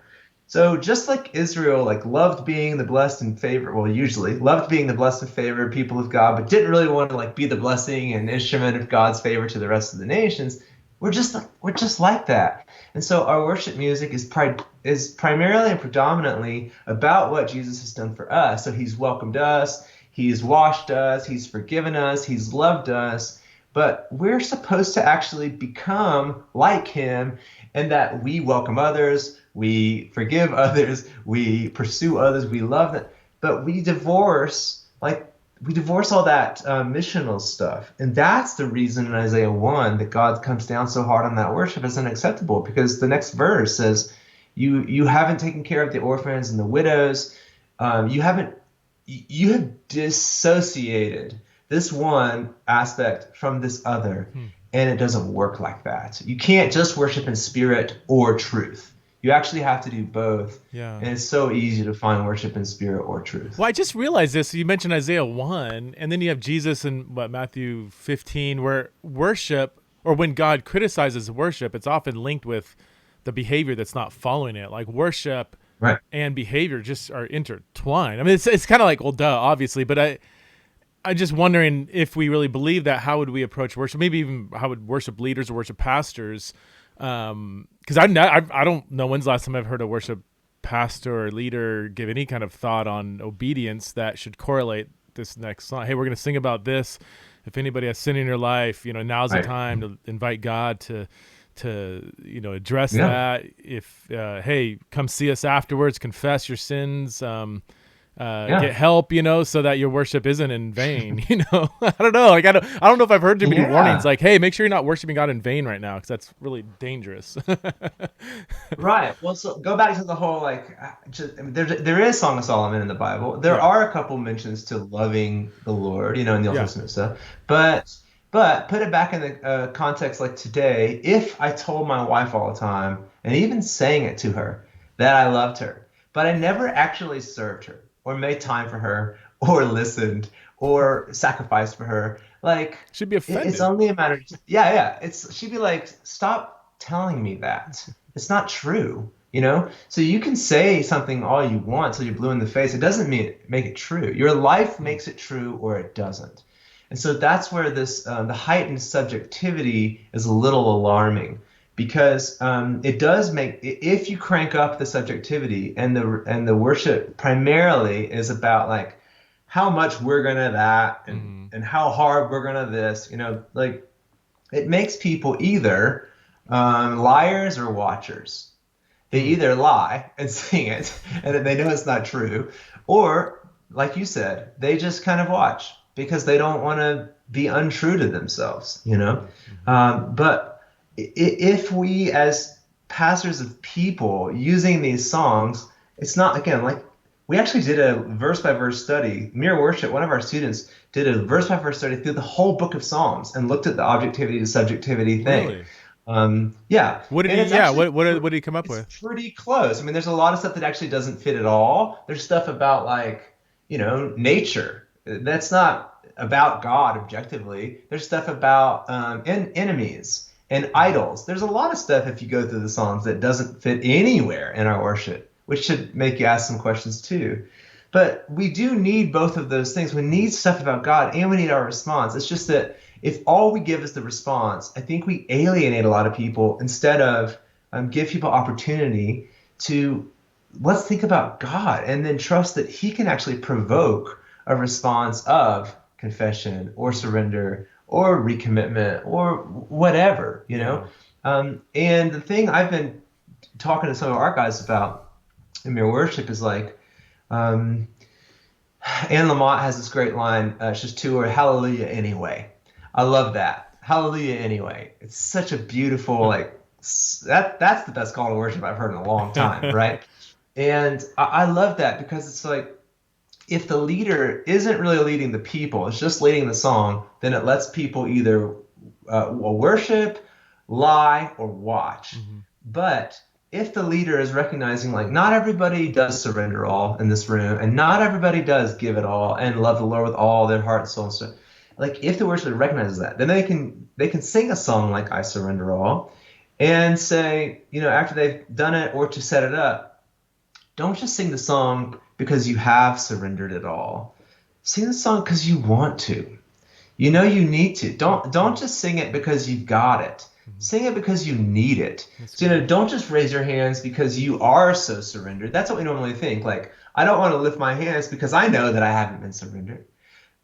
So just like Israel, like loved being the blessed and favored, well, usually loved being the blessed and favored people of God, but didn't really want to like be the blessing and instrument of God's favor to the rest of the nations. We're just like that. And so our worship music is primarily and predominantly about what Jesus has done for us. So he's welcomed us, he's washed us, he's forgiven us, he's loved us. But we're supposed to actually become like him, and that we welcome others, we forgive others, we pursue others, we love them. But we divorce all that missional stuff. And that's the reason in Isaiah 1 that God comes down so hard on that worship is unacceptable, because the next verse says, you haven't taken care of the orphans and the widows. You have dissociated this one aspect from this other, and it doesn't work like that. You can't just worship in spirit or truth. You actually have to do both. Yeah. And it's so easy to find worship in spirit or truth. Well, I just realized this. You mentioned Isaiah 1, and then you have Jesus in Matthew 15, where worship, or when God criticizes worship, it's often linked with the behavior that's not following it. Like worship Right. and behavior just are intertwined. I mean, it's kind of like, well, duh, obviously, but I'm just wondering if we really believe that, how would we approach worship? Maybe even how would worship leaders or worship pastors? Because I don't know when's the last time I've heard a worship pastor or leader give any kind of thought on obedience that should correlate this next song. Hey, we're going to sing about this. If anybody has sin in your life, now's the time to invite God to address that. If hey, come see us afterwards, confess your sins. Get help, so that your worship isn't in vain. I don't know. Like I don't know if I've heard too many warnings. Like, hey, make sure you're not worshiping God in vain right now, because that's really dangerous. Right. Well, so go back to the whole there is Song of Solomon in the Bible. There are a couple mentions to loving the Lord, in the Old Testament stuff. But put it back in the context like today. If I told my wife all the time, and even saying it to her, that I loved her, but I never actually served her, or made time for her, or listened, or sacrificed for her, like she'd be offended. It's only a matter she'd be like, stop telling me that. It's not true, So you can say something all you want till you're blue in the face. It doesn't make it true. Your life makes it true, or it doesn't. And so that's where this the heightened subjectivity is a little alarming. Because it does make, if you crank up the subjectivity, and the worship primarily is about like how much we're gonna that, and how hard we're gonna this, like it makes people either liars or watchers. They either lie and sing it and then they know it's not true, or like you said, they just kind of watch because they don't want to be untrue to themselves, you know? But if we as pastors of people using these songs, it's not, again, like we actually did a verse by verse study. Mere Worship, one of our students did a verse by verse study through the whole book of Psalms and looked at the objectivity to subjectivity thing. Really? Yeah. What did And he? it's Yeah. actually What did he come up it's with? pretty close. I mean, there's a lot of stuff that actually doesn't fit at all. There's stuff about like, nature. That's not about God objectively. There's stuff about enemies and idols. There's a lot of stuff if you go through the Psalms that doesn't fit anywhere in our worship, which should make you ask some questions too. But we do need both of those things. We need stuff about God and we need our response. It's just that if all we give is the response, I think we alienate a lot of people instead of give people opportunity to let's think about God and then trust that he can actually provoke a response of confession or surrender or recommitment or whatever, and the thing I've been talking to some of our guys about in Mere Worship is like, Anne Lamott has this great line, it's just two words, hallelujah anyway. I love that. Hallelujah anyway. It's such a beautiful, that's the best call to worship I've heard in a long time, right? And I love that because it's like, if the leader isn't really leading the people, it's just leading the song, then it lets people either worship, lie, or watch. But if the leader is recognizing like not everybody does surrender all in this room and not everybody does give it all and love the Lord with all their heart, soul, and strength, like if the worshiper recognizes that, then they can sing a song like I Surrender All and say, after they've done it or to set it up, don't just sing the song because you have surrendered it all. Sing the song because you want to. You need to. Don't just sing it because you've got it. Sing it because you need it. So, don't just raise your hands because you are so surrendered. That's what we normally think. Like, I don't want to lift my hands because I know that I haven't been surrendered.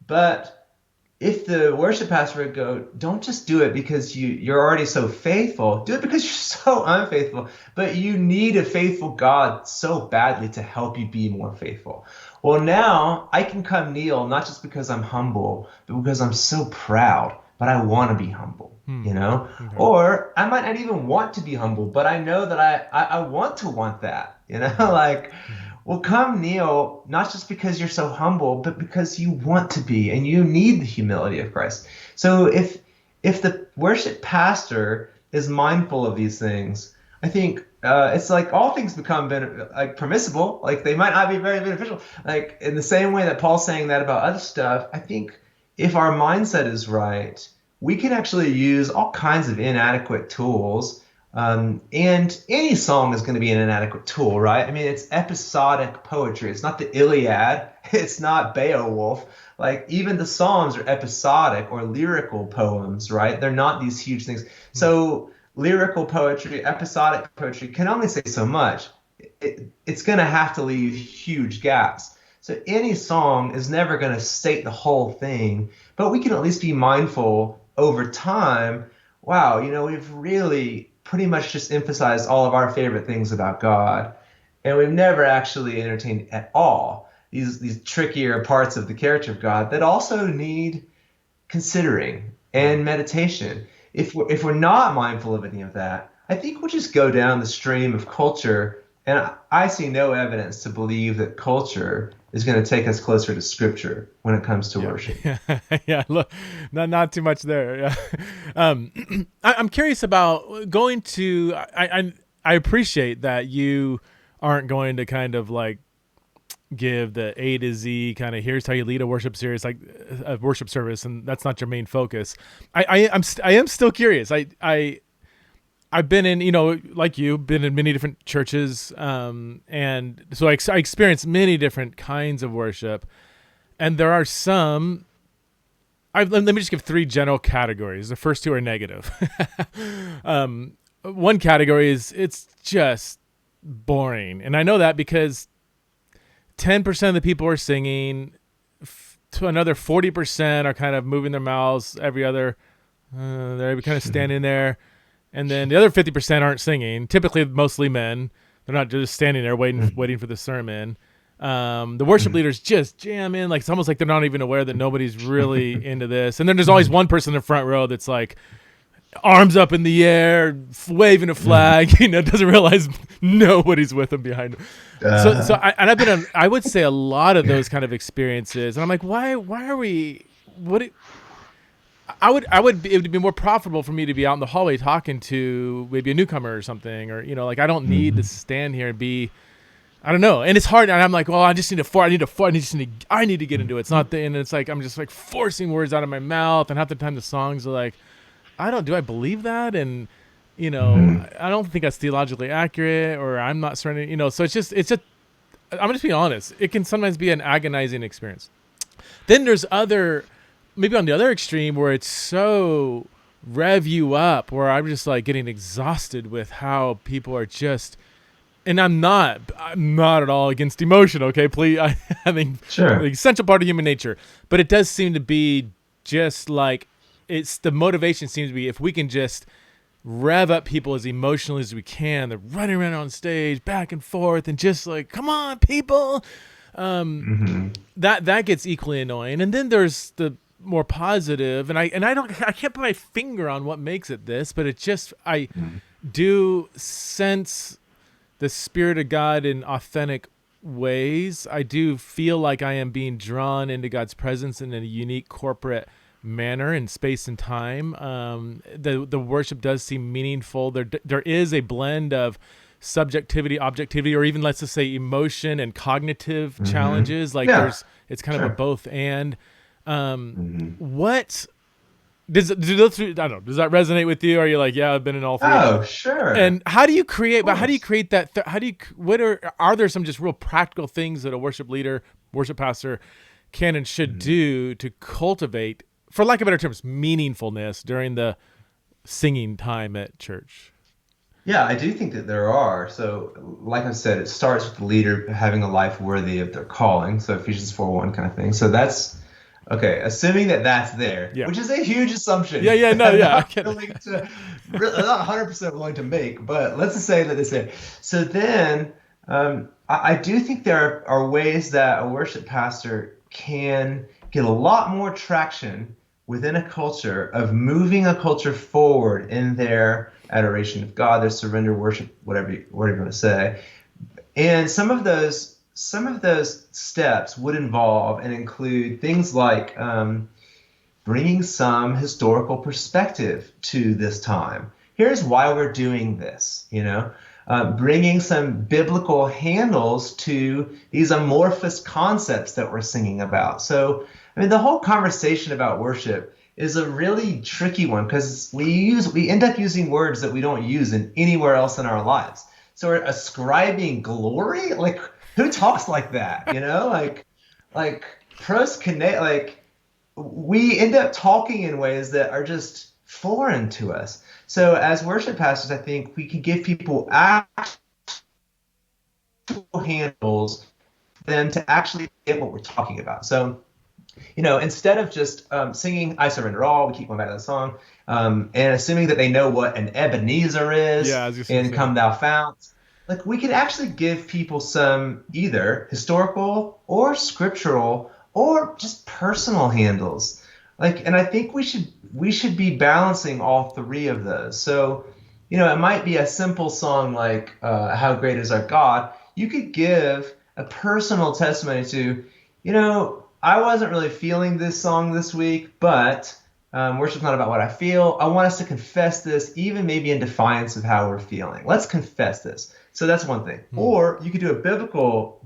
But if the worship pastor would go, don't just do it because you're already so faithful. Do it because you're so unfaithful. But you need a faithful God so badly to help you be more faithful. Well, now I can come kneel not just because I'm humble, but because I'm so proud, but I want to be humble, Okay. Or I might not even want to be humble, but I know that I want to want that, Well, come kneel, not just because you're so humble, but because you want to be and you need the humility of Christ. So if the worship pastor is mindful of these things, I think it's like all things become permissible. Like they might not be very beneficial. Like in the same way that Paul's saying that about other stuff, I think if our mindset is right, we can actually use all kinds of inadequate tools. And any song is going to be an inadequate tool, right? I mean, it's episodic poetry. It's not the Iliad. It's not Beowulf. Like even the Psalms are episodic or lyrical poems, right? They're not these huge things. So lyrical poetry, episodic poetry can only say so much. It's going to have to leave huge gaps. So any song is never going to state the whole thing, but we can at least be mindful over time. Wow, we've really pretty much just emphasized all of our favorite things about God, and we've never actually entertained at all these trickier parts of the character of God that also need considering and meditation. If we're not mindful of any of that, I think we'll just go down the stream of culture, and I see no evidence to believe that culture is going to take us closer to Scripture when it comes to worship. Yeah, look, not too much there. Yeah. I'm curious about going to. I appreciate that you aren't going to kind of like give the A to Z kind of here's how you lead a worship service, like a worship service, and that's not your main focus. I am still curious. I've been in, like you, been in many different churches, and so I experienced many different kinds of worship, and there are some. Let me just give three general categories. The first two are negative. One category is it's just boring, and I know that because 10% of the people are singing, to another 40% are kind of moving their mouths every other. They're kind of standing there. And then the other 50% aren't singing, typically mostly men. They're not just standing there waiting for the sermon. The worship leaders just jam in. Like, it's almost like they're not even aware that nobody's really into this. And then there's always one person in the front row that's like, arms up in the air, waving a flag, doesn't realize nobody's with him behind him. I've been on, I would say, a lot of those kind of experiences. And I'm like, why are we, it would be more profitable for me to be out in the hallway talking to maybe a newcomer or something, or, like, I don't need to stand here and be, I don't know. And it's hard. And I'm like, well, I need to get into it. It's not and it's like, I'm just like forcing words out of my mouth. And half the time the songs are like, do I believe that? And, I don't think that's theologically accurate, or I'm not certain, so I'm just being honest. It can sometimes be an agonizing experience. Then there's maybe on the other extreme where it's so rev you up, where I'm just like getting exhausted with how people are just, and I'm not at all against emotion. Okay, please. I think sure. The essential part of human nature, but it does seem to be just like, the motivation seems to be, if we can just rev up people as emotionally as we can, they're running around on stage back and forth and just like, come on, people. That gets equally annoying. And then there's the more positive, and I can't put my finger on what makes it this, but it just, I do sense the Spirit of God in authentic ways. I do feel like I am being drawn into God's presence in a unique corporate manner in space and time. The worship does seem meaningful. There is a blend of subjectivity, objectivity, or even, let's just say, emotion and cognitive challenges. Like, it's kind of a both and. What does those, I don't know, does that resonate with you? Are you like, yeah, I've been in all three? Oh, sure. And how do you create that? Are there some just real practical things that a worship leader, worship pastor can and should do to cultivate, for lack of better terms, meaningfulness during the singing time at church? Yeah, I do think that there are. So, like I said, it starts with the leader having a life worthy of their calling. So Ephesians 4:1 kind of thing. So that's, okay, assuming that that's there, which is a huge assumption. I get it. Not 100% willing to make, but let's just say that it's there. So then I do think there are ways that a worship pastor can get a lot more traction within a culture of moving a culture forward in their adoration of God, their surrender, worship, whatever you want to say. And some of those steps would involve and include things like bringing some historical perspective to this time. Here's why we're doing this, bringing some biblical handles to these amorphous concepts that we're singing about. So, the whole conversation about worship is a really tricky one, because we end up using words that we don't use in anywhere else in our lives. So we're ascribing glory, like, who talks like that? Like pros connect. Like, we end up talking in ways that are just foreign to us. So as worship pastors, I think we can give people actual handles for them to actually get what we're talking about. So, instead of just singing "I Surrender All," we keep going back to the song, and assuming that they know what an Ebenezer is, and "Come Thou Fount." Like, we could actually give people some either historical or scriptural or just personal handles. Like, and I think we should be balancing all three of those. So, it might be a simple song like "How Great Is Our God." You could give a personal testimony to, I wasn't really feeling this song this week, but worship's not about what I feel. I want us to confess this, even maybe in defiance of how we're feeling. Let's confess this. So that's one thing. Or you could do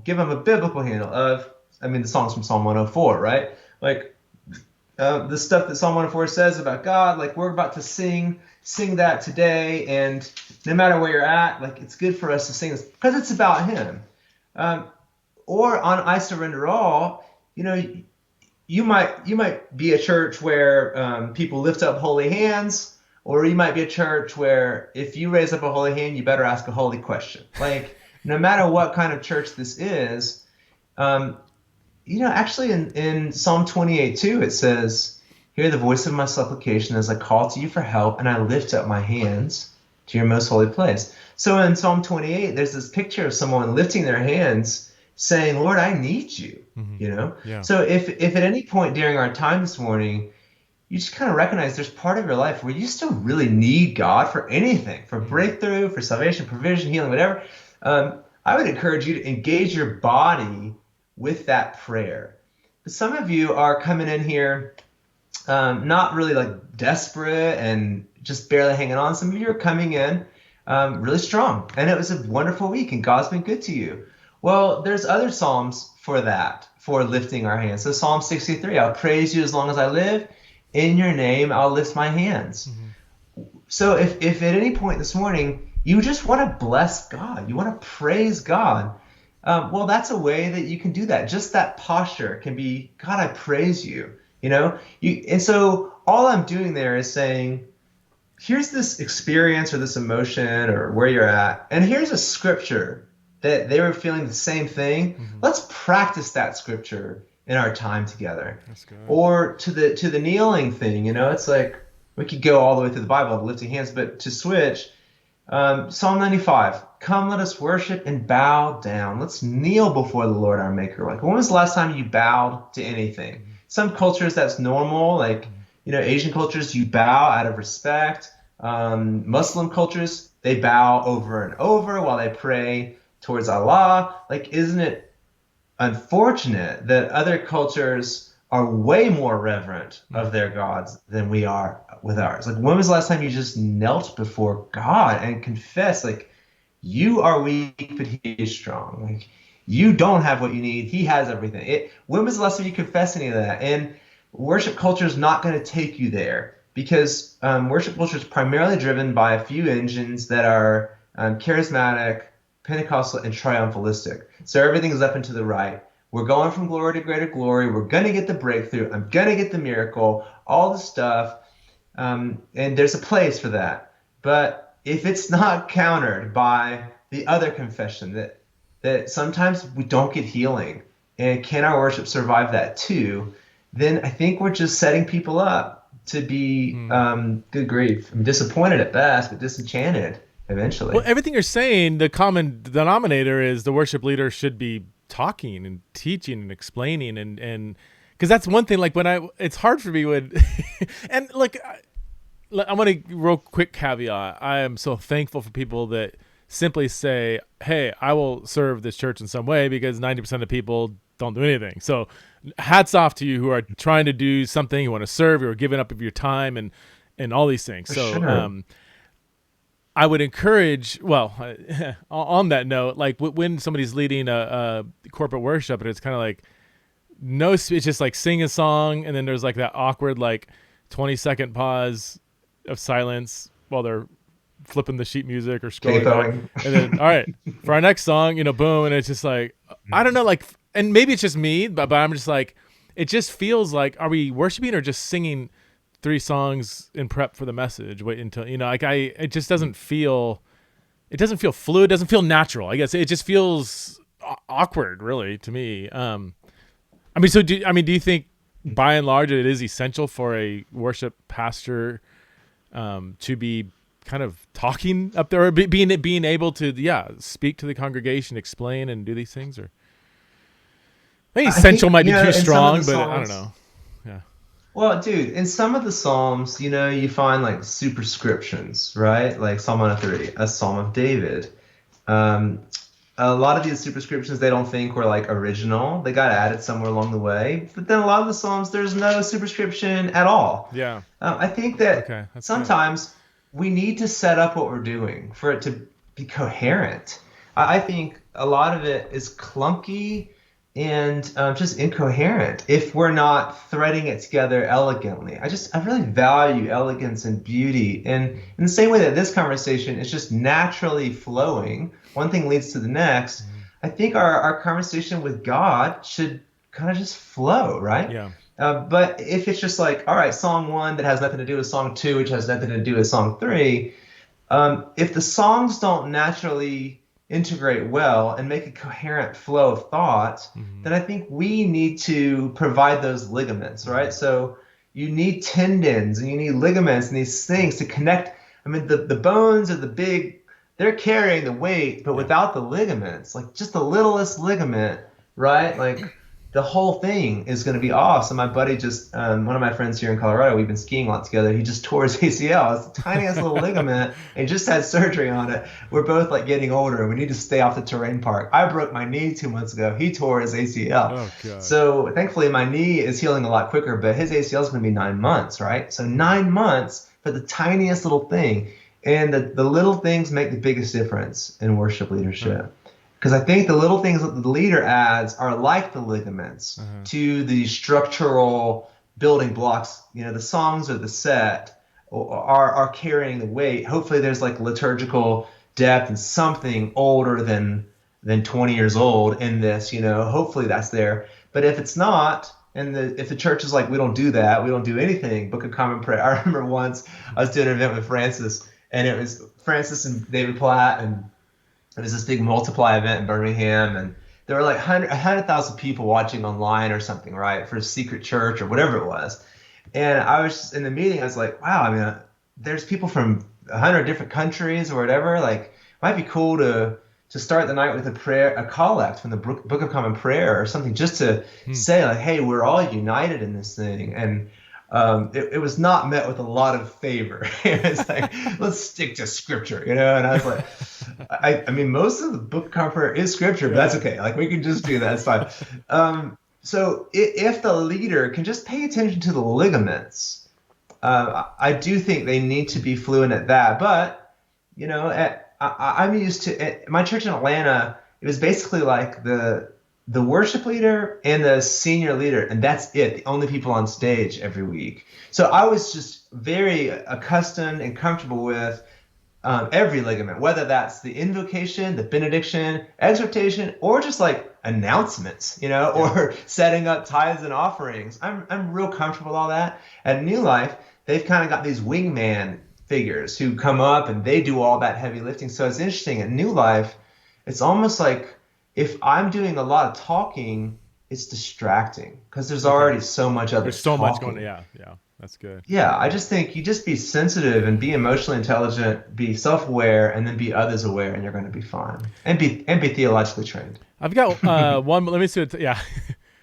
give them a biblical handle of, the songs from Psalm 104, right? Like the stuff that Psalm 104 says about God, like, we're about to sing that today, and no matter where you're at, like, it's good for us to sing this because it's about Him. Or on "I Surrender All," you might be a church where people lift up holy hands, or you might be a church where if you raise up a holy hand, you better ask a holy question. Like, no matter what kind of church this is, actually in Psalm 28:2, it says, "Hear the voice of my supplication as I call to you for help, and I lift up my hands." to your most holy place. So in Psalm 28, there's this picture of someone lifting their hands saying, Lord, I need you, you know? Yeah. So if at any point during our time this morning, you just kind of recognize there's part of your life where you still really need God for anything, for breakthrough, for salvation, provision, healing, whatever, I would encourage you to engage your body with that prayer. Some of you are coming in here not really like desperate and just barely hanging on. Some of you are coming in really strong, and it was a wonderful week, and God's been good to you. Well, there's other Psalms for that, for lifting our hands. So Psalm 63, I'll praise you as long as I live. In your name, I'll lift my hands. So if at any point this morning you just want to bless God, you want to praise God, well, that's a way that you can do that. Just that posture can be, God, I praise you. You know, and so all I'm doing there is saying, here's this experience or this emotion or where you're at, and here's a scripture that they were feeling the same thing. Let's practice that scripture in our time together. That's good. Or to the kneeling thing, you know, it's like we could go all the way through the Bible, the lifting hands, but to switch, Psalm 95, come let us worship and bow down. Let's kneel before the Lord our Maker. Like, when was the last time you bowed to anything? Some cultures that's normal, like, you know, Asian cultures, you bow out of respect. Muslim cultures, they bow over and over while they pray towards Allah. Like, isn't it unfortunate that other cultures are way more reverent of their gods than we are with ours? Like, when was the last time you just knelt before God and confessed, like, you are weak, but he is strong. Like, you don't have what you need. He has everything. When was the last time you confessed any of that? And worship culture is not going to take you there, because worship culture is primarily driven by a few engines that are charismatic, Pentecostal, and triumphalistic. So everything is up and to the right. We're going from glory to greater glory. We're going to get the breakthrough. I'm going to get the miracle, all the stuff. And there's a place for that. But if it's not countered by the other confession, that sometimes we don't get healing, and can our worship survive that too, then I think we're just setting people up to be, good grief, I'm disappointed at best, but disenchanted eventually. Well, everything you're saying, the common denominator is the worship leader should be talking and teaching and explaining, and because that's one thing, like it's hard for me when, and like, I want to real quick caveat. I am so thankful for people that simply say, hey, I will serve this church in some way, because 90% of people don't do anything. So hats off to you who are trying to do something, you want to serve, you're giving up of your time and all these things. For So sure. I would encourage, well, on that note, like when somebody's leading a corporate worship, and it's kind of like, it's just like sing a song, and then there's like that awkward like 20-second pause of silence while they're flipping the sheet music or scrolling down. And then, all right, for our next song, boom. And it's just like, I don't know, like, and maybe it's just me, but I'm just like, it just feels like, are we worshiping or just singing 3 songs in prep for the message? Wait until, it just doesn't feel, fluid, doesn't feel natural. I guess it just feels awkward, really, to me. Do you think by and large it is essential for a worship pastor to be kind of talking up there, or being able to speak to the congregation, explain and do these things? Or maybe essential might be too strong, but I don't know. Yeah. Well, dude, in some of the Psalms, you find like superscriptions, right? Like Psalm 130, a Psalm of David. A lot of these superscriptions they don't think were like original. They got added somewhere along the way. But then a lot of the Psalms, there's no superscription at all. Yeah. I think that sometimes we need to set up what we're doing for it to be coherent. I think a lot of it is clunky and just incoherent if we're not threading it together elegantly. I really value elegance and beauty. And in the same way that this conversation is just naturally flowing, one thing leads to the next, I think our conversation with God should kind of just flow, right? Yeah. But if it's just like, all right, song 1 that has nothing to do with song 2, which has nothing to do with song 3, if the songs don't naturally integrate well and make a coherent flow of thought, then I think we need to provide those ligaments, right? So you need tendons and you need ligaments and these things to connect I mean, the bones are the big, they're carrying the weight, but Yeah. without the ligaments, like just the littlest ligament, right? Like the whole thing is going to be off. So my buddy just, one of my friends here in Colorado, we've been skiing a lot together. He just tore his ACL. It's the tiniest little ligament and just had surgery on it. We're both like getting older and we need to stay off the terrain park. I broke my knee 2 months ago. He tore his ACL. Oh God. So thankfully my knee is healing a lot quicker, but his ACL is going to be 9 months, right? So 9 months for the tiniest little thing. And the little things make the biggest difference in worship leadership. Because I think the little things that the leader adds are like the ligaments to the structural building blocks. You know, the songs or the set are carrying the weight. Hopefully there's like liturgical depth and something older than 20 years old in this, you know, hopefully that's there. But if it's not, and if the church is like, we don't do that, we don't do anything, Book of Common Prayer. I remember once I was doing an event with Francis, and it was Francis and David Platt, and it was this big multiply event in Birmingham, and there were like 100,000 people watching online or something, right, for a secret church or whatever it was. And I was just in the meeting, I was like, wow, I mean, there's people from 100 different countries or whatever. Like, it might be cool to start the night with a collect from the Book of Common Prayer or something, just to say like, hey, we're all united in this thing. And it was not met with a lot of favor. It was like, let's stick to scripture, you know? And I was like, I mean, most of the Book of Common Prayer is scripture, but that's okay. Like, we can just do that. It's fine. So if the leader can just pay attention to the ligaments, I do think they need to be fluent at that. But, you know, I'm used to at my church in Atlanta. It was basically like the worship leader and the senior leader, and that's it. The only people on stage every week. So I was just very accustomed and comfortable with every ligament, whether that's the invocation, the benediction, exhortation, or just like announcements, you know, or setting up tithes and offerings. I'm real comfortable with all that. At New Life, they've kind of got these wingman figures who come up and they do all that heavy lifting. So it's interesting. At New Life, it's almost like if I'm doing a lot of talking, it's distracting because there's already so much other There's so much talking. going. Yeah. That's good. Yeah, I just think you just be sensitive and be emotionally intelligent, be self-aware, and then be others aware, and you're going to be fine. And be theologically trained. I've got one. Let me see. Yeah.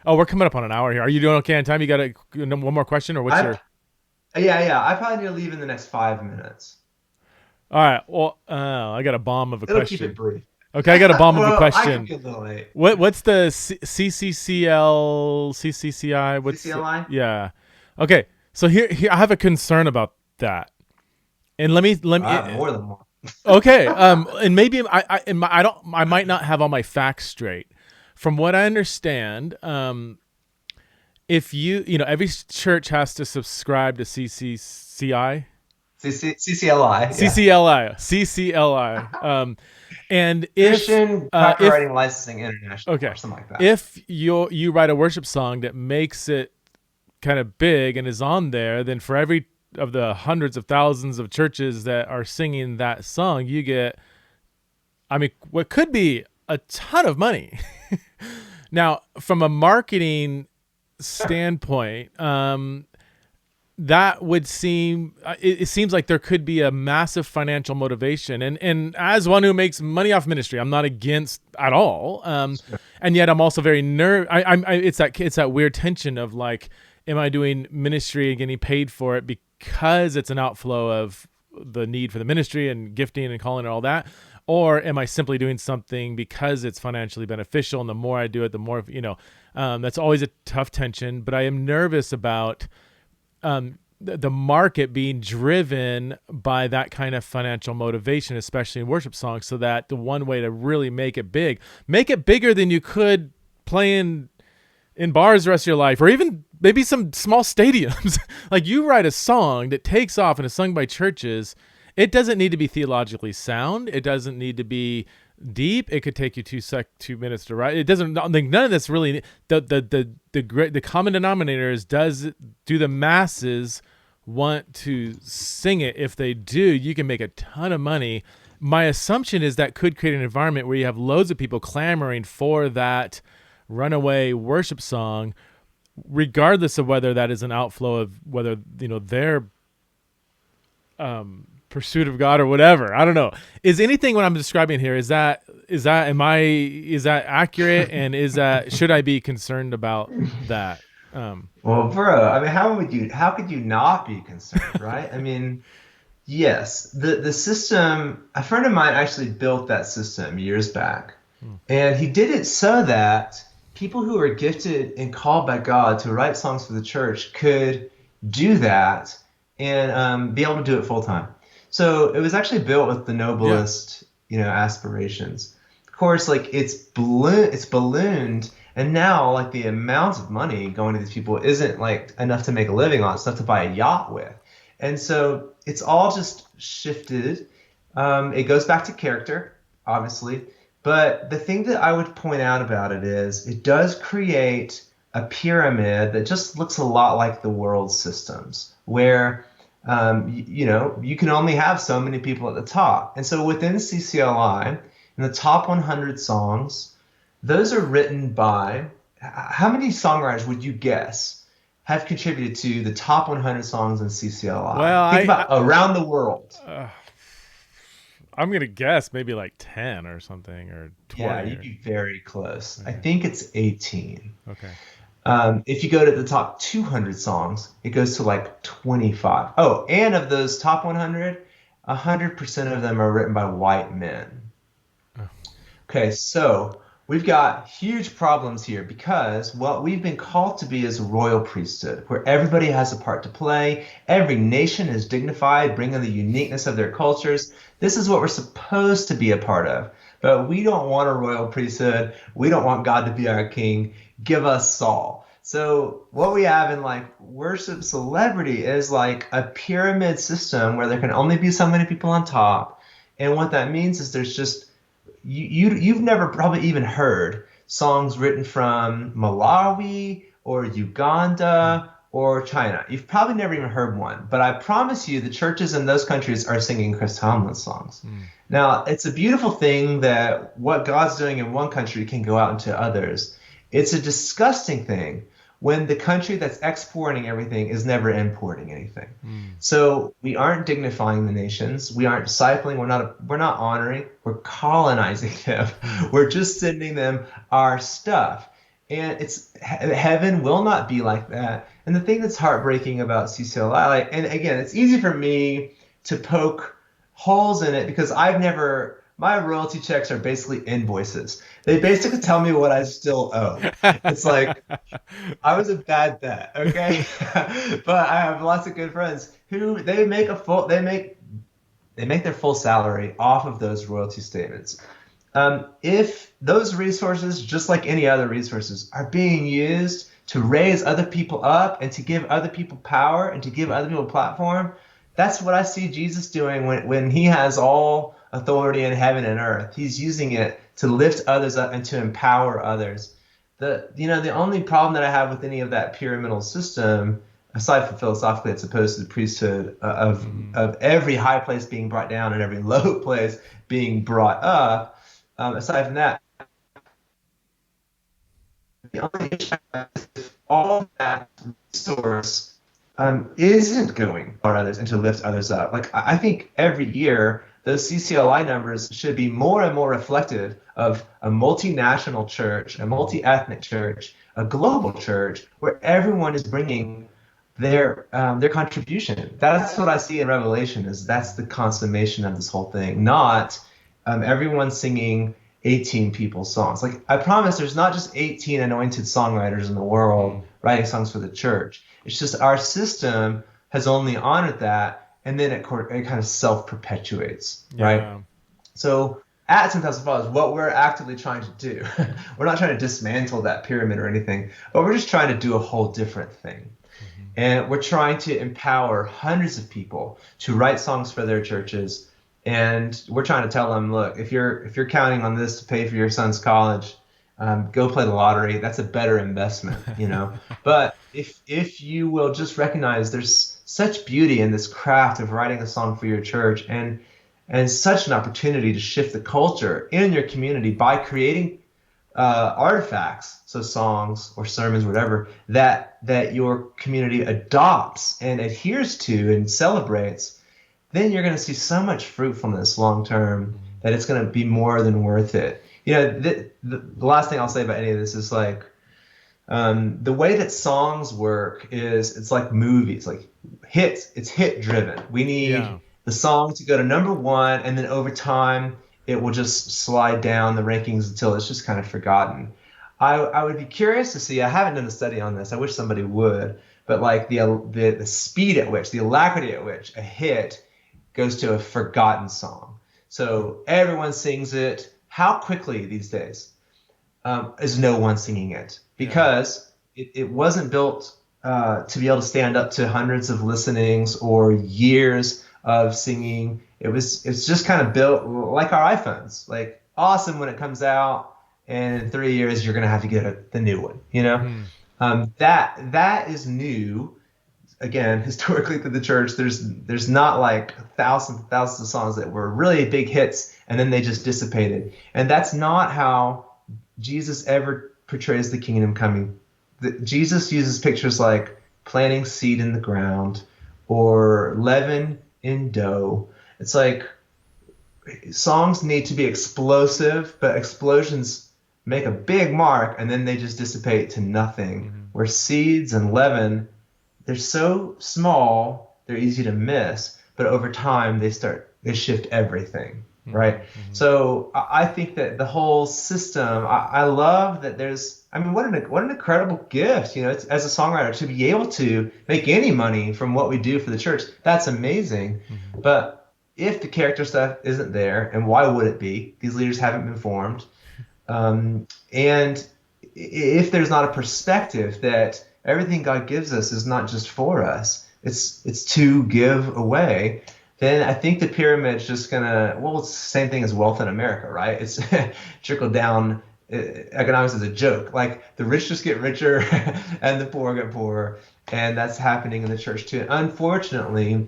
Oh, we're coming up on an hour here. Are you doing okay on time? You got one more question, or what's your? Yeah. I probably need to leave in the next 5 minutes. All right. Well, I got a bomb of a It'll question. keep it brief. Okay, I got a bomb of a question. I can be a little late. What's the CCCL, CCCI? What's CCLI? Yeah. Okay. So here I have a concern about that, and let me. More than one. Okay. And maybe I might not have all my facts straight. From what I understand, if every church has to subscribe to CCCI. CCLI. CCLI. And if Christian Copywriting Licensing International, or something like that. If you write a worship song that makes it kind of big and is on there, then for every of the hundreds of thousands of churches that are singing that song, you get, I mean, what could be a ton of money. Now, from a marketing standpoint, that would seem, it seems like there could be a massive financial motivation. And as one who makes money off ministry, I'm not against at all. And yet I'm also very it's that weird tension of like, am I doing ministry and getting paid for it because it's an outflow of the need for the ministry and gifting and calling and all that? Or am I simply doing something because it's financially beneficial? And the more I do it, the more, that's always a tough tension. But I am nervous about the market being driven by that kind of financial motivation, especially in worship songs, so that the one way to really make it bigger than you could playing in bars the rest of your life, or even maybe some small stadiums. Like, you write a song that takes off and is sung by churches. It doesn't need to be theologically sound. It doesn't need to be deep. It could take you 2 minutes to write. It doesn't. Like, none of this really. The common denominator is, do the masses want to sing it? If they do, you can make a ton of money. My assumption is that could create an environment where you have loads of people clamoring for that runaway worship song, regardless of whether that is an outflow of whether their pursuit of God or whatever. I don't know. Is anything what I'm describing here, is that accurate, and should I be concerned about that? Well, bro, I mean, how could you not be concerned, right? I mean, yes, the system, a friend of mine actually built that system years back. And he did it so that people who were gifted and called by God to write songs for the church could do that and be able to do it full time. So it was actually built with the Yeah. noblest, aspirations. Of course, like it's ballooned, and now like the amount of money going to these people isn't like enough to make a living on. It's enough to buy a yacht with, and so it's all just shifted. It goes back to character, obviously. But the thing that I would point out about it is it does create a pyramid that just looks a lot like the world systems, where you can only have so many people at the top. And so within CCLI, in the top 100 songs, those are written by how many songwriters would you guess have contributed to the top 100 songs in CCLI? Well, Think about around the world. I'm gonna guess maybe like 10 or something, or Yeah, 20. you'd be very close. I think it's 18. Okay. If you go to the top 200 songs, it goes to like 25. Oh, and of those top 100, 100% of them are written by white men. Oh. Okay, so we've got huge problems here because what we've been called to be is a royal priesthood, where everybody has a part to play. Every nation is dignified, bringing the uniqueness of their cultures. This is what we're supposed to be a part of. But we don't want a royal priesthood. We don't want God to be our king. Give us Saul. So what we have in like worship celebrity is like a pyramid system where there can only be so many people on top. And what that means is there's just you've never probably even heard songs written from Malawi or Uganda or China. You've probably never even heard one, but I promise you the churches in those countries are singing Chris Tomlin songs. Now, it's a beautiful thing that what God's doing in one country can go out into others. It's a disgusting thing when the country that's exporting everything is never importing anything. So we aren't dignifying the nations. We aren't discipling. We're not honoring. We're colonizing them. We're just sending them our stuff. And heaven will not be like that. And the thing that's heartbreaking about CCLI, and again, it's easy for me to poke holes in it because my royalty checks are basically invoices. They basically tell me what I still owe. It's like, I was a bad bet, okay? But I have lots of good friends who they make their full salary off of those royalty statements. If those resources, just like any other resources, are being used to raise other people up and to give other people power and to give other people a platform, that's what I see Jesus doing when he has all authority in heaven and earth. He's using it to lift others up and to empower others. The only problem that I have with any of that pyramidal system, aside from philosophically it's opposed to the priesthood of every high place being brought down and every low place being brought up, aside from that, the only issue is all that resource isn't going for others and to lift others up. Like I think every year those CCLI numbers should be more and more reflective of a multinational church, a multi-ethnic church, a global church, where everyone is bringing their contribution. That's what I see in Revelation. That's the consummation of this whole thing. Not everyone singing 18 people's songs. Like I promise, there's not just 18 anointed songwriters in the world writing songs for the church. It's just our system has only honored that, and then it kind of self-perpetuates, right? So at 10,000 followers, what we're actively trying to do, we're not trying to dismantle that pyramid or anything, but we're just trying to do a whole different thing. And we're trying to empower hundreds of people to write songs for their churches. And we're trying to tell them, look, if you're counting on this to pay for your son's college, go play the lottery. That's a better investment, But if you will just recognize there's such beauty in this craft of writing a song for your church, and such an opportunity to shift the culture in your community by creating artifacts, so songs or sermons, whatever, that your community adopts and adheres to and celebrates. then you're going to see so much fruitfulness long term that it's going to be more than worth it. The last thing I'll say about any of this is like the way that songs work is it's like movies, like hits. It's hit driven. We Yeah. need the song to go to number one, and then over time it will just slide down the rankings until it's just kind of forgotten. I would be curious to see. I haven't done a study on this. I wish somebody would. But like the speed at which, the alacrity at which a hit goes to a forgotten song. So everyone sings it. How quickly these days is no one singing it? Yeah. Because it wasn't built to be able to stand up to hundreds of listenings or years of singing. It's just kind of built like our iPhones, like awesome when it comes out, and in 3 years you're gonna have to get the new one. Hmm. That is new. Again, historically through the church, there's not like thousands and thousands of songs that were really big hits and then they just dissipated. And that's not how Jesus ever portrays the kingdom coming. Jesus uses pictures like planting seed in the ground or leaven in dough. It's like songs need to be explosive, but explosions make a big mark and then they just dissipate to nothing. Hmm. Where seeds and leaven, they're so small, they're easy to miss, but over time they shift everything, Hmm. right? So I think that the whole system, I love that I mean, what an incredible gift, as a songwriter to be able to make any money from what we do for the church. That's amazing. Hmm. But if the character stuff isn't there, and why would it be? These leaders haven't been formed. And if there's not a perspective that everything God gives us is not just for us, it's to give away, then I think the pyramid's just gonna, well, it's the same thing as wealth in America, right? It's trickle down. Economics is a joke. Like the rich just get richer and the poor get poorer. And that's happening in the church too. Unfortunately,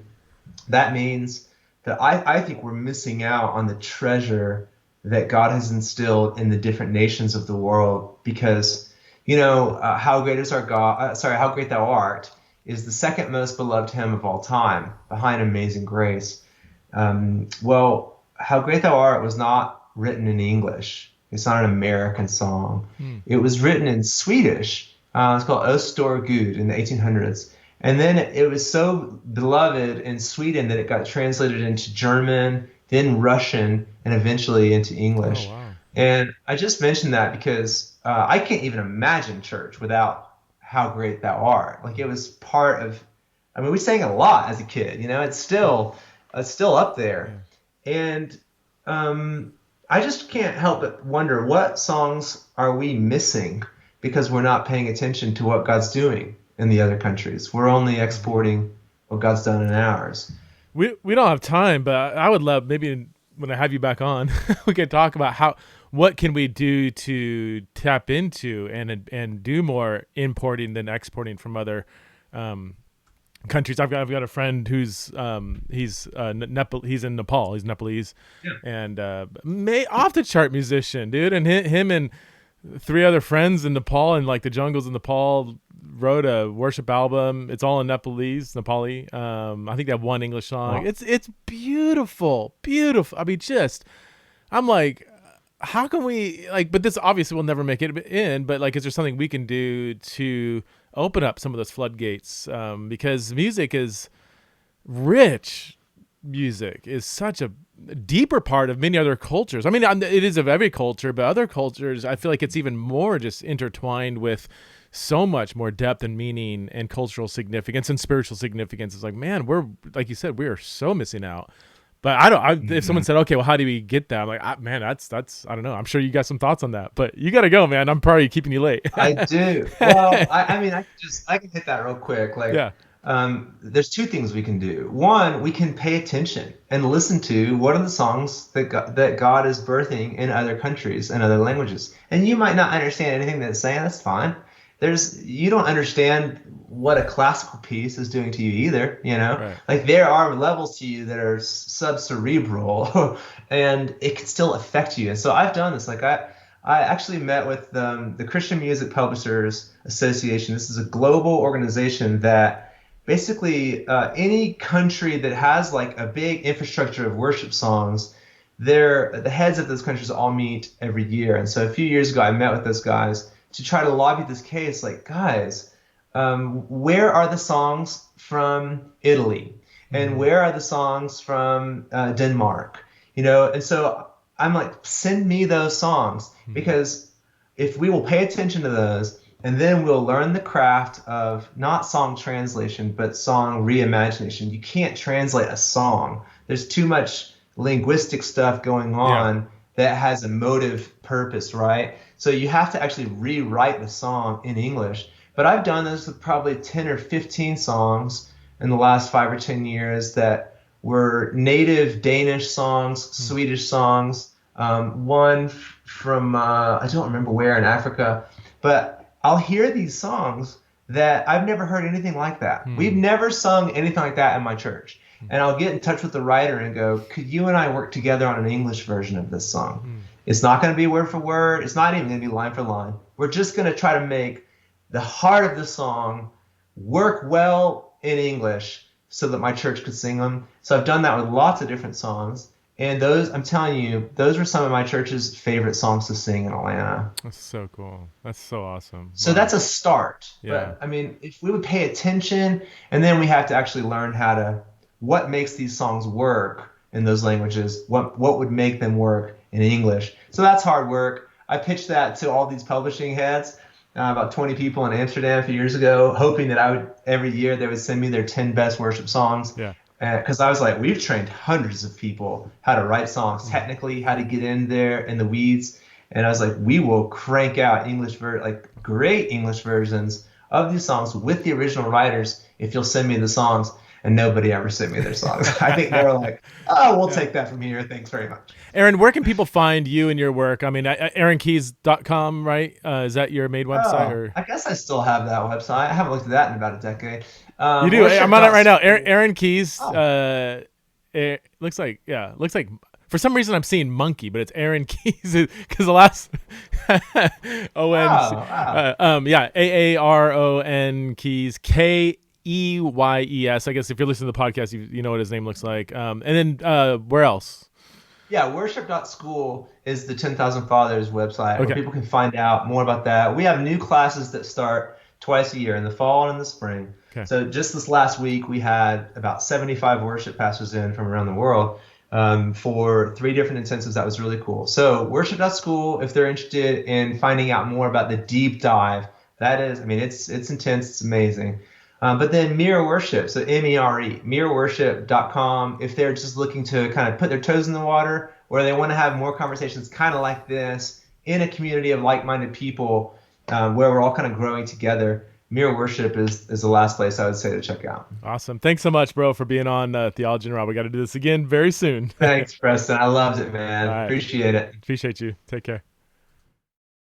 that means that I think we're missing out on the treasure that God has instilled in the different nations of the world, because how great is our God? How great thou art is the second most beloved hymn of all time, behind Amazing Grace. Well, how great thou art was not written in English. It's not an American song. Hmm. It was written in Swedish. It's called O Stor Gud in the 1800s. And then it was so beloved in Sweden that it got translated into German, then Russian, and eventually into English. Oh, wow. And I just mentioned that because I can't even imagine church without how great thou art. Like it was part of, I mean, we sang it a lot as a kid, it's still up there. And I just can't help but wonder, what songs are we missing because we're not paying attention to what God's doing in the other countries? We're only exporting what God's done in ours. We don't have time, but I would love, maybe when I have you back on, we could talk about what can we do to tap into and do more importing than exporting from other countries. I've got a friend who's he's he's in Nepal. He's Nepalese, Yeah. and off the chart musician, dude. And him and three other friends in Nepal and like the jungles in Nepal wrote a worship album. It's all in Nepali. I think they have one English song. Wow. It's beautiful. I mean, I'm like, how can we but this obviously will never make it in, but like, is there something we can do to open up some of those floodgates? Because music is rich. Music is such a deeper part of many other cultures. I mean, it is of every culture, but other cultures, I feel like it's even more just intertwined with so much more depth and meaning and cultural significance and spiritual significance. It's like, man, we're, like you said, we are so missing out. But if someone said, okay, well, how do we get that? I'm like, man, that's, I don't know. I'm sure you got some thoughts on that, but you got to go, man. I'm probably keeping you late. I do. Well, I mean, I can hit that real quick. Like, Yeah. there's two things we can do. One, we can pay attention and listen to what are the songs that God is birthing in other countries and other languages. And you might not understand anything that's saying. That's fine. You don't understand what a classical piece is doing to you either. Right. Like there are levels to you that are subcerebral, and it can still affect you. And so I've done this. Like I actually met with the Christian Music Publishers Association. This is a global organization that basically any country that has like a big infrastructure of worship songs, the heads of those countries all meet every year. And so a few years ago, I met with those guys to try to lobby this case. Like, guys, where are the songs from Italy, and where are the songs from Denmark? And so I'm like, send me those songs, because if we will pay attention to those, and then we'll learn the craft of not song translation, but song reimagination. You can't translate a song. There's too much linguistic stuff going on that has a motive purpose, right? So you have to actually rewrite the song in English. But I've done this with probably 10 or 15 songs in the last 5 or 10 years that were native Danish songs, Swedish songs, one from, I don't remember where in Africa, but I'll hear these songs that I've never heard anything like that. We've never sung anything like that in my church. And I'll get in touch with the writer and go, could you and I work together on an English version of this song? It's not going to be word for word. It's not even going to be line for line. We're just going to try to make the heart of the song work well in English so that my church could sing them. So I've done that with lots of different songs. And those, I'm telling you, those were some of my church's favorite songs to sing in Atlanta. That's so cool. That's so awesome. So that's a start. Yeah. But I mean, if we would pay attention, and then we have to actually learn what makes these songs work in those languages, what would make them work in English. So that's hard work. I pitched that to all these publishing heads, about 20 people in Amsterdam a few years ago, hoping that every year they would send me their 10 best worship songs. Yeah. Because I was like, we've trained hundreds of people how to write songs technically, how to get in there in the weeds. And I was like, we will crank out great English versions of these songs with the original writers if you'll send me the songs. And nobody ever sent me their songs. I think they were like, oh, we'll take that from here. Thanks very much. Aaron, where can people find you and your work? I mean, aaronkeys.com, right? Is that your main website? Or? I guess I still have that website. I haven't looked at that in about a decade. You do. I'm on it right now. Aaron Keys. It looks like for some reason I'm seeing monkey, but it's Aaron Keys because the last AARON Keys KEYES. I guess if you're listening to the podcast, you know what his name looks like. And then where else? Yeah, worship.school is the 10,000 Fathers website where people can find out more about that. We have new classes that start twice a year, in the fall and in the spring. Okay. So just this last week, we had about 75 worship pastors in from around the world for 3 different intensives. That was really cool. So worship.school, if they're interested in finding out more about the deep dive, that is, I mean, it's intense, it's amazing. But then Mirror Worship, so MERE, mirrorworship.com, if they're just looking to kind of put their toes in the water, or they want to have more conversations kind of like this in a community of like-minded people where we're all kind of growing together, Mirror Worship is the last place I would say to check out. Awesome. Thanks so much, bro, for being on Theology and Raw. We got to do this again very soon. Thanks, Preston. I loved it, man. Right. Appreciate it. Appreciate you. Take care.